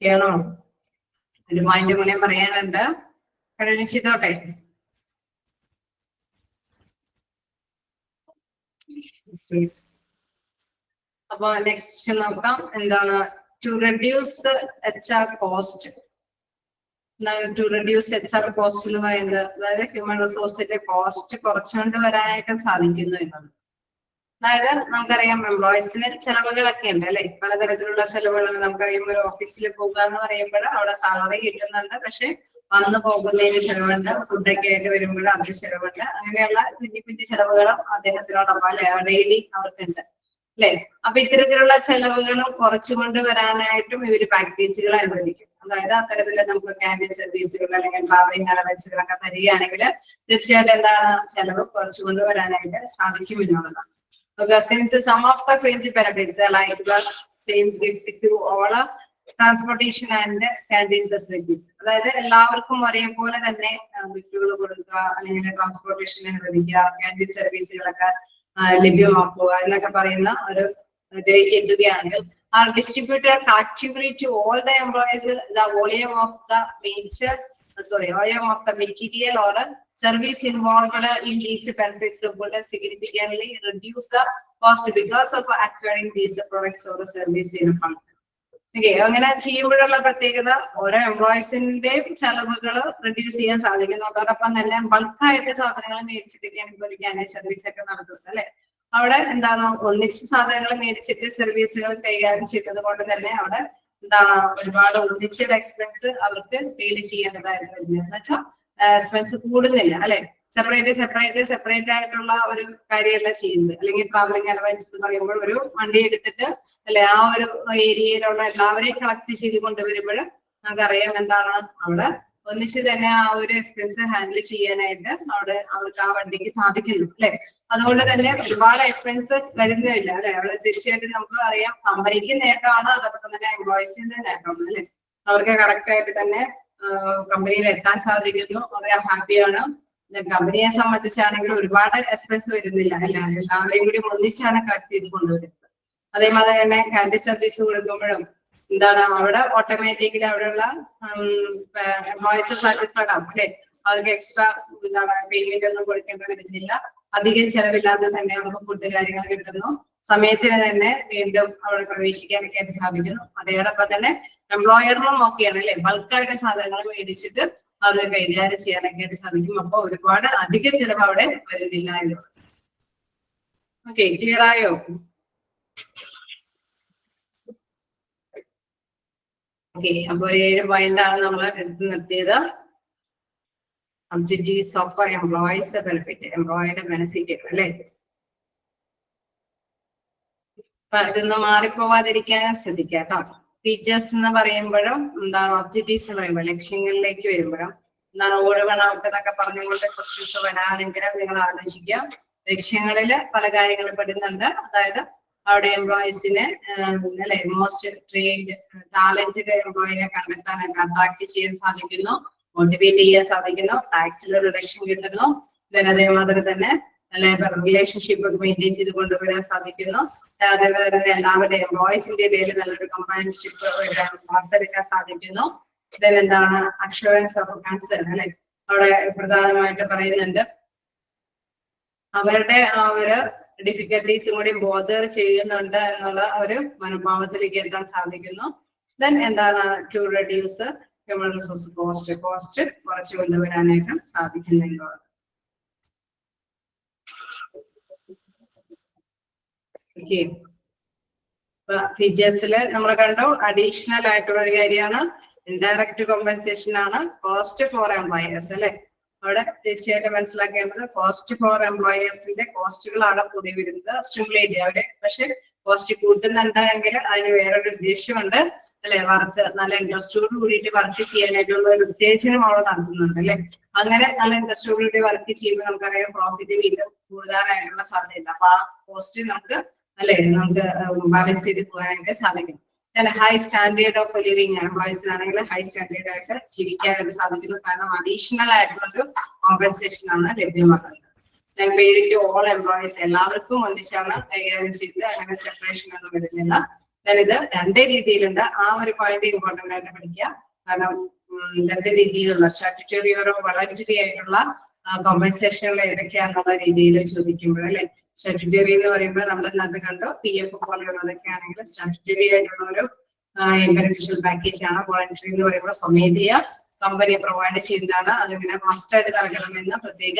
ചെയ്യണോ? ഒരു പോയിന്റ് കൂടെ പറയാനുണ്ട്, കഴിഞ്ഞ ചെയ്തോട്ടെ. അപ്പൊ നെക്സ്റ്റ് നോക്കാം. എന്താണ് to reduce HR cost. To reduce HR cost എന്ന് പറയുന്നത് അതായത് ഹ്യൂമൻ റിസോഴ്സിന്റെ കോസ്റ്റ് കുറച്ചുകൊണ്ട് വരാനായിട്ട് സാധിക്കുന്നു എന്നത്. അതായത് നമുക്കറിയാം എംപ്ലോയീസിന് ചെലവുകളൊക്കെ ഉണ്ട് അല്ലെ, പലതരത്തിലുള്ള ചെലവുകൾ. നമുക്കറിയാം ഒരു ഓഫീസിൽ പോകുക എന്ന് പറയുമ്പോൾ അവിടെ സാലറി കിട്ടുന്നുണ്ട്, പക്ഷെ വന്നു പോകുന്നതിന് ചെലവുണ്ട്, ഫുഡൊക്കെ ആയിട്ട് വരുമ്പോൾ അതിന് ചെലവുണ്ട്. അങ്ങനെയുള്ള കുഞ്ഞു കുഞ്ഞു ചെലവുകളും അദ്ദേഹത്തിനോടൊപ്പം ഡെയിലി അവർക്കുണ്ട് അല്ലെ. അപ്പൊ ഇത്തരത്തിലുള്ള ചെലവുകളും കുറച്ചുകൊണ്ട് വരാനായിട്ടും ഇവര് പാക്കേജുകൾ അനുവദിക്കും. അതായത് അത്തരത്തില് നമുക്ക് ക്യാൻറ്റീൻ സർവീസുകൾ അല്ലെങ്കിൽ ട്രാവലിംഗ് അലവൻസുകളൊക്കെ തരികയാണെങ്കിൽ തീർച്ചയായിട്ടും എന്താണ് ചെലവ് കുറച്ചുകൊണ്ട് വരാനായിട്ട് സാധിക്കും എന്നുള്ളതാണ്. Since some of the fringe benefits like the same to all transportation and canteen facilities, അതായത് എല്ലാവർക്കും ഒരേപോലെ തന്നെ ഗിഫ്റ്റുകൾ കൊടുക്കുക അല്ലെങ്കിൽ ട്രാൻസ്പോർട്ടേഷൻ അനുവദിക്കുക, ക്യാൻറ്റീൻ സർവീസുകളൊക്കെ ലഭ്യമാക്കുക എന്നൊക്കെ പറയുന്ന ഒരു ഇതിലേക്ക് എത്തുകയാണെങ്കിൽ are distributed actively to all the employees. The volume of the volume of the material or service involved in these benefits would significantly reduce the cost because of acquiring these products or service in bulk. Okay, അങ്ങനെ ചെയ്യുമ്പോഴുള്ള പ്രത്യേകത ഓരോ എംപ്ലോയീസിന്റെയും ചെലവുകൾ റിഡ്യൂസ് ചെയ്യാൻ സാധിക്കുന്നു. അതോടൊപ്പം തന്നെ ബൾക്കായിട്ട് സാധനങ്ങൾ മേടിച്ചിട്ടൊക്കെയാണ് ഇപ്പോൾ ഒരു ക്യാൻറ്റീൻ സർവീസ് ഒക്കെ നടത്തുന്നത് അല്ലെ. അവിടെ എന്താണ് ഒന്നിച്ച് സാധനങ്ങൾ മേടിച്ചിട്ട് സർവീസുകൾ കൈകാര്യം ചെയ്യുന്നത് കൊണ്ട് തന്നെ അവിടെ എന്താണ് ഒരുപാട് ഒന്നിച്ചൊരു എക്സ്പെൻസ് അവർക്ക് ഫീൽ ചെയ്യേണ്ടതായിട്ട് വരുന്നത്. എന്ന് വെച്ചാൽ എക്സ്പെൻസ് കൂടുന്നില്ല അല്ലെ. സെപ്പറേറ്റ് ആയിട്ടുള്ള ഒരു കാര്യമല്ല ചെയ്യുന്നത്. അല്ലെങ്കിൽ ട്രാവലിംഗ് അലവൻസ് എന്ന് പറയുമ്പോൾ ഒരു വണ്ടി എടുത്തിട്ട് അല്ലെ ആ ഒരു ഏരിയയിലുള്ള എല്ലാവരെയും കളക്ട് ചെയ്ത് കൊണ്ടുവരുമ്പോൾ നമുക്കറിയാം എന്താണ് അവിടെ ഒന്നിച്ച് തന്നെ ആ ഒരു എക്സ്പെൻസ് ഹാൻഡിൽ ചെയ്യാനായിട്ട് അവിടെ അവർക്ക് ആ വണ്ടിക്ക് സാധിക്കുന്നു അല്ലെ. അതുകൊണ്ട് തന്നെ ഒരുപാട് എക്സ്പെൻസ് വരുന്നില്ല അല്ലെ. അവിടെ തീർച്ചയായിട്ടും നമുക്ക് അറിയാം കമ്പനിക്ക് നേട്ടമാണ്, അതോടൊപ്പം തന്നെ എംപ്ലോയീസിന്റെ നേട്ടമാണ് അല്ലെ. അവർക്ക് കറക്റ്റ് ആയിട്ട് തന്നെ കമ്പനിയിൽ എത്താൻ സാധിക്കുന്നു, അവരെ ഹാപ്പിയാണ്. കമ്പനിയെ സംബന്ധിച്ചാണെങ്കിൽ ഒരുപാട് എക്സ്പെൻസ് വരുന്നില്ല അല്ല, എല്ലാവരെയും കൂടി ഒന്നിച്ചാണ് കളക്ട് ചെയ്ത് കൊണ്ടുവരുന്നത്. അതേമാതിരി തന്നെ ക്യാൻറ്റീൻ സർവീസ് കൊടുക്കുമ്പോഴും എന്താണ് അവിടെ ഓട്ടോമാറ്റിക്കലി അവിടെയുള്ള എംപ്ലോയീസ് സാറ്റിസ്ഫൈഡ് ആവും അല്ലെ. അവർക്ക് എക്സ്ട്രാ എന്താണ് പേയ്മെന്റ് ഒന്നും കൊടുക്കേണ്ടി വരുന്നില്ല. അധികം ചെലവില്ലാതെ തന്നെ അവർക്ക് ഫുഡ് കാര്യങ്ങൾ കിട്ടുന്നു, സമയത്തിന് തന്നെ വീണ്ടും അവിടെ പ്രവേശിക്കാനൊക്കെ ആയിട്ട് സാധിക്കുന്നു. അതോടൊപ്പം തന്നെ എംപ്ലോയറിനും ഓക്കെയാണ് അല്ലെ, ബൾക്കായിട്ട് സാധനങ്ങൾ മേടിച്ചിട്ട് അവർ കൈകാര്യം ചെയ്യാനൊക്കെ ആയിട്ട് സാധിക്കും. അപ്പൊ ഒരുപാട് അധിക ചെലവ് അവിടെ വരുന്നില്ല എന്നുള്ളത്. ഓക്കെ, ക്ലിയർ ആയോ? ഓക്കെ, അപ്പൊ ഒരു 7 പോയിന്റ് ആണ് നമ്മൾ എടുത്തു നിർത്തിയത്. ഒബ്ജക്റ്റീവ്സ് ഓഫ് എംപ്ലോയീസ് ബെനിഫിറ്റ്, എംപ്ലോയിയുടെ ബെനിഫിറ്റ് അല്ലെ. അപ്പൊ ഇതൊന്നും മാറിപ്പോവാതിരിക്കാൻ ശ്രദ്ധിക്കാം കേട്ടോ. ഫീച്ചേഴ്സ് എന്ന് പറയുമ്പോഴും എന്താണ് ഒബ്ജക്റ്റീവ്സ് എന്ന് പറയുമ്പോൾ ലക്ഷ്യങ്ങളിലേക്ക് വരുമ്പോഴും എന്താണ് ഒഴിവണൗട്ട് എന്നൊക്കെ പറഞ്ഞുകൊണ്ട് ക്വസ്റ്റ്യൻസ് വരാനെങ്കിൽ നിങ്ങൾ ആലോചിക്കുക. ലക്ഷ്യങ്ങളില് പല കാര്യങ്ങളും പെടുന്നുണ്ട്. അതായത് അവിടെ എംപ്ലോയീസിനെ അല്ലെ മോസ്റ്റ് ട്രെയിൻഡ് ടാലന്റഡ് എംപ്ലോയിനെ കണ്ടെത്താനായിട്ട് അട്രാക്ട് ചെയ്യാൻ സാധിക്കുന്നു, മോട്ടിവേറ്റ് ചെയ്യാൻ സാധിക്കുന്നു, ടാക്സിൽ റിഡക്ഷൻ കിട്ടുന്നു. അതേമാതിരി തന്നെ ലേബർ റിലേഷൻഷിപ്പ് മെയിൻറ്റെയിൻ ചെയ്ത് കൊണ്ടുവരാൻ സാധിക്കുന്നു. അതേപോലെ തന്നെ എല്ലാവരുടെ എംപ്ലോയീസിന്റെ ഇടയിൽ നല്ലൊരു കമ്പാനിയൻഷിപ്പ് വാർത്തെടുക്കാൻ സാധിക്കുന്നു. എന്താണ് അഷുറൻസ് ഓഫ് കൺസേൺ അല്ലെ, അവിടെ പ്രധാനമായിട്ട് പറയുന്നുണ്ട് അവരുടെ ആ ഒരു ഡിഫിക്കൽട്ടീസും കൂടി ബോധർ ചെയ്യുന്നുണ്ട് എന്നുള്ള ഒരു മനോഭാവത്തിലേക്ക് എത്താൻ സാധിക്കുന്നു. ദെൻ എന്താണ് to reduce human resource cost കുറച്ച് കൊണ്ടുവരാനായിട്ട് സാധിക്കുന്നുണ്ടോ. ഓക്കെ, ഫീച്ചേഴ്സില് നമ്മൾ കണ്ടു അഡീഷണൽ ആയിട്ടുള്ള ഒരു കാര്യമാണ് ഇൻഡയറക്റ്റ് കോമ്പൻസേഷൻ ആണ് കോസ്റ്റ് ഫോർ എംപ്ലോയേഴ്സ് അല്ലെ. അവിടെ തീർച്ചയായിട്ടും മനസ്സിലാക്കേണ്ടത് കോസ്റ്റ് ഫോർ എംപ്ലോയേഴ്സിന്റെ കോസ്റ്റുകളാണ് കൂടി വരുന്നത്. സ്റ്റിമുലേറ്റ് അവിടെ പക്ഷെ കോസ്റ്റ് കൂട്ടുന്നുണ്ടെങ്കിൽ അതിന് വേറൊരു ഉദ്ദേശമുണ്ട് അല്ലെ. വർക്ക് നല്ല ഇൻട്രസ്റ്റോട് കൂടിയിട്ട് വർക്ക് ചെയ്യാനായിട്ടുള്ള ഒരു ഉത്തേജനം അവിടെ നടത്തുന്നുണ്ട് അല്ലെ. അങ്ങനെ നല്ല ഇൻട്രസ്റ്റോട് കൂടി വർക്ക് ചെയ്യുമ്പോൾ നമുക്കറിയാം പ്രോഫിറ്റ് വീണ്ടും കൂടാനായിട്ടുള്ള സാധ്യത. അപ്പൊ ആ കോസ്റ്റ് നമുക്ക് അല്ലെ നമുക്ക് ബാലൻസ് ചെയ്ത് പോകാനായിട്ട് സാധിക്കും. ഹൈ സ്റ്റാൻഡേർഡ് ഓഫ് ലിവിങ് എംപ്ലോയീസിനാണെങ്കിൽ ഹൈ സ്റ്റാൻഡേർഡ് ആയിട്ട് ജീവിക്കാനായിട്ട് സാധിക്കുന്നു. കാരണം അഡീഷണൽ ആയിട്ടുള്ളൊരു കോമ്പൻസേഷൻ ആണ് ലഭ്യമാക്കുന്നത്. ഞാൻ പേര് ഓൾ എംപ്ലോയീസ് എല്ലാവർക്കും ഒന്നിച്ചാണ് കൈകാര്യം ചെയ്ത് അങ്ങനെ സെപ്പറേഷൻ ഒന്നും വരുന്നില്ല. ഞാനിത് രണ്ടേ രീതിയിലുണ്ട്. ആ ഒരു പോയിന്റ് ഇമ്പോർട്ടന്റ് ആയിട്ട് പഠിക്കുക. കാരണം രണ്ട് രീതിയിലുള്ള സ്റ്റാറ്റ്യൂട്ടറി ഓരോ വളണ്ടറി ആയിട്ടുള്ള കോമ്പൻസേഷനുകൾ ഏതൊക്കെയാണെന്നുള്ള രീതിയിൽ ചോദിക്കുമ്പോൾ അല്ലെ. സ്റ്റാറ്റ്യൂട്ടറി എന്ന് പറയുമ്പോൾ നമ്മൾ അത് കണ്ടു PF പോലെയുള്ളതൊക്കെ ആണെങ്കിൽ സ്റ്റാറ്റ്യൂട്ടറി ആയിട്ടുള്ള ഒരു ബെനിഫിഷ്യൽ പാക്കേജ് ആണ്. വോളണ്ടറി എന്ന് പറയുമ്പോൾ സ്വമേധയ കമ്പനി പ്രൊവൈഡ് ചെയ്യുന്നതാണ്. അതിങ്ങനെ മസ്റ്റ് ആയിട്ട് നൽകണമെന്ന് പ്രത്യേക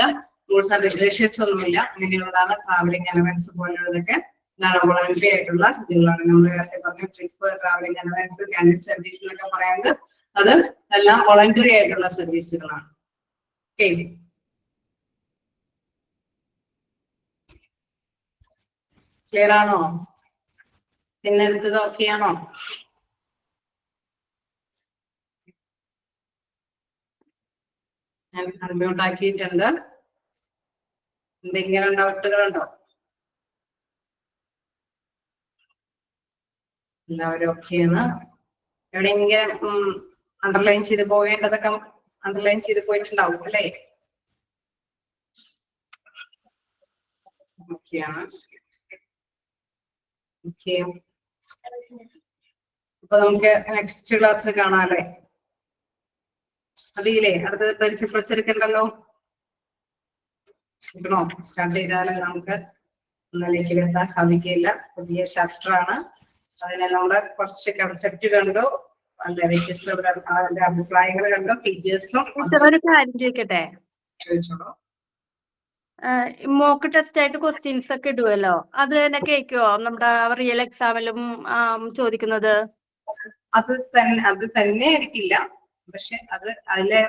റൂൾസ് ആൻഡ് റെഗുലേഷൻസ് ഒന്നുമില്ല. അങ്ങനെയുള്ളതാണ് ട്രാവലിംഗ് അലവൻസ് പോലെയുള്ളതൊക്കെ വോളണ്ടറി ആയിട്ടുള്ള ഇതുകളാണ്. നമ്മൾ നേരത്തെ പറഞ്ഞ trip, travelling allowance, candid service എന്നൊക്കെ പറയുന്നത് അത് എല്ലാം വോളണ്ടറി ആയിട്ടുള്ള സർവീസുകളാണ്. ഓക്കെ, ക്ലിയർ ആണോ? പിന്നെടുത്തത് ഓക്കെയാണോ? ഞാൻ അൺമ്യൂട്ട് ആക്കിയിട്ടുണ്ട്. എന്തെങ്കിലും ഡൗട്ടുകളുണ്ടോ? എല്ലാവരും ഓക്കെയാണ്. എവിടെയെങ്കിലും അണ്ടർലൈൻ ചെയ്ത് പോകേണ്ടതൊക്കെ അണ്ടർലൈൻ ചെയ്ത് പോയിട്ടുണ്ടാവും അല്ലേ? ഓക്കെയാണ്. ഓക്കെ, അപ്പൊ നമുക്ക് നെക്സ്റ്റ് ക്ലാസ് കാണാം അല്ലേ? അതില്ലേ അടുത്തത് പ്രിൻസിപ്പൾസ് എടുക്കണ്ടല്ലോ. സ്റ്റാർട്ട് ചെയ്താൽ നമുക്ക് ഒന്നിലേക്ക് എത്താൻ സാധിക്കില്ല. പുതിയ ചാപ്റ്റർ ആണ്. അതിനെ നമ്മള് കുറച്ച് കൺസെപ്റ്റ് കണ്ടു, അതിന്റെ അഭിപ്രായങ്ങൾ കണ്ടു, ടീച്ചേഴ്സും. ഒരു കാര്യം ചോദിക്കട്ടെ, ചോദിച്ചോളൂ. മോക്ക് ടെസ്റ്റ് ആയിട്ട് ക്വസ്റ്റ്യൻസ് ഒക്കെ ഇടുമല്ലോ, അത് തന്നെ കേൾക്കുവോ നമ്മുടെ റിയൽ എക്സാമിലും ചോദിക്കുന്നത്? അത് തന്നെ ആയിരിക്കില്ല. പക്ഷെ അതിലെ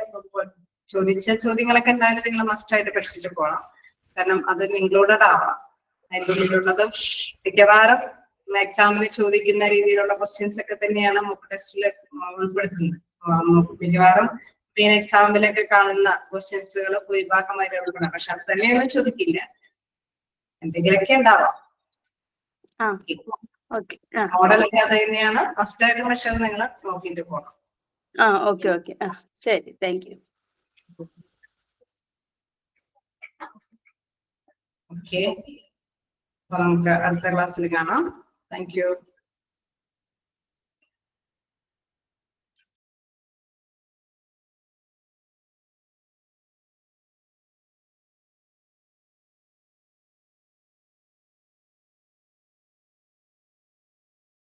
ചോദിച്ച ചോദ്യങ്ങളൊക്കെ എന്തായാലും നിങ്ങൾ മസ്റ്റ് ആയിട്ട് പഠിച്ചിട്ട് പോകണം. കാരണം അതിന് ഇൻക്ലൂഡഡ് ആവാം. അതിൻ്റെ ഉള്ളിലുള്ളത് മിക്കവാറും എക്സാമിന് ചോദിക്കുന്ന രീതിയിലുള്ള ക്വസ്റ്റ്യൻസ് ഒക്കെ തന്നെയാണ് മോക്ക് ടെസ്റ്റിൽ ഉൾപ്പെടുത്തുന്നത്. മിക്കവാറും പ്രീ എക്സാമിലൊക്കെ കാണുന്ന ക്വസ്റ്റ്യൻസുകൾ ഭൂരിഭാഗമായിട്ട് ഉൾപ്പെടാം. പക്ഷെ അത് തന്നെയൊന്നും ചോദിക്കില്ല, എന്തെങ്കിലുമൊക്കെ ഉണ്ടാവാം. മോഡലൊക്കെ അത് തന്നെയാണ് ഫസ്റ്റ് ആയിട്ട്. പക്ഷെ അത് നിങ്ങൾ നോക്കിയിട്ട് പോകണം. ഓക്കെ ഓക്കെ, ശരി, താങ്ക് യു. ഓക്കെ, അപ്പൊ നമുക്ക് അടുത്ത ക്ലാസ്സിൽ കാണാം. Thank you.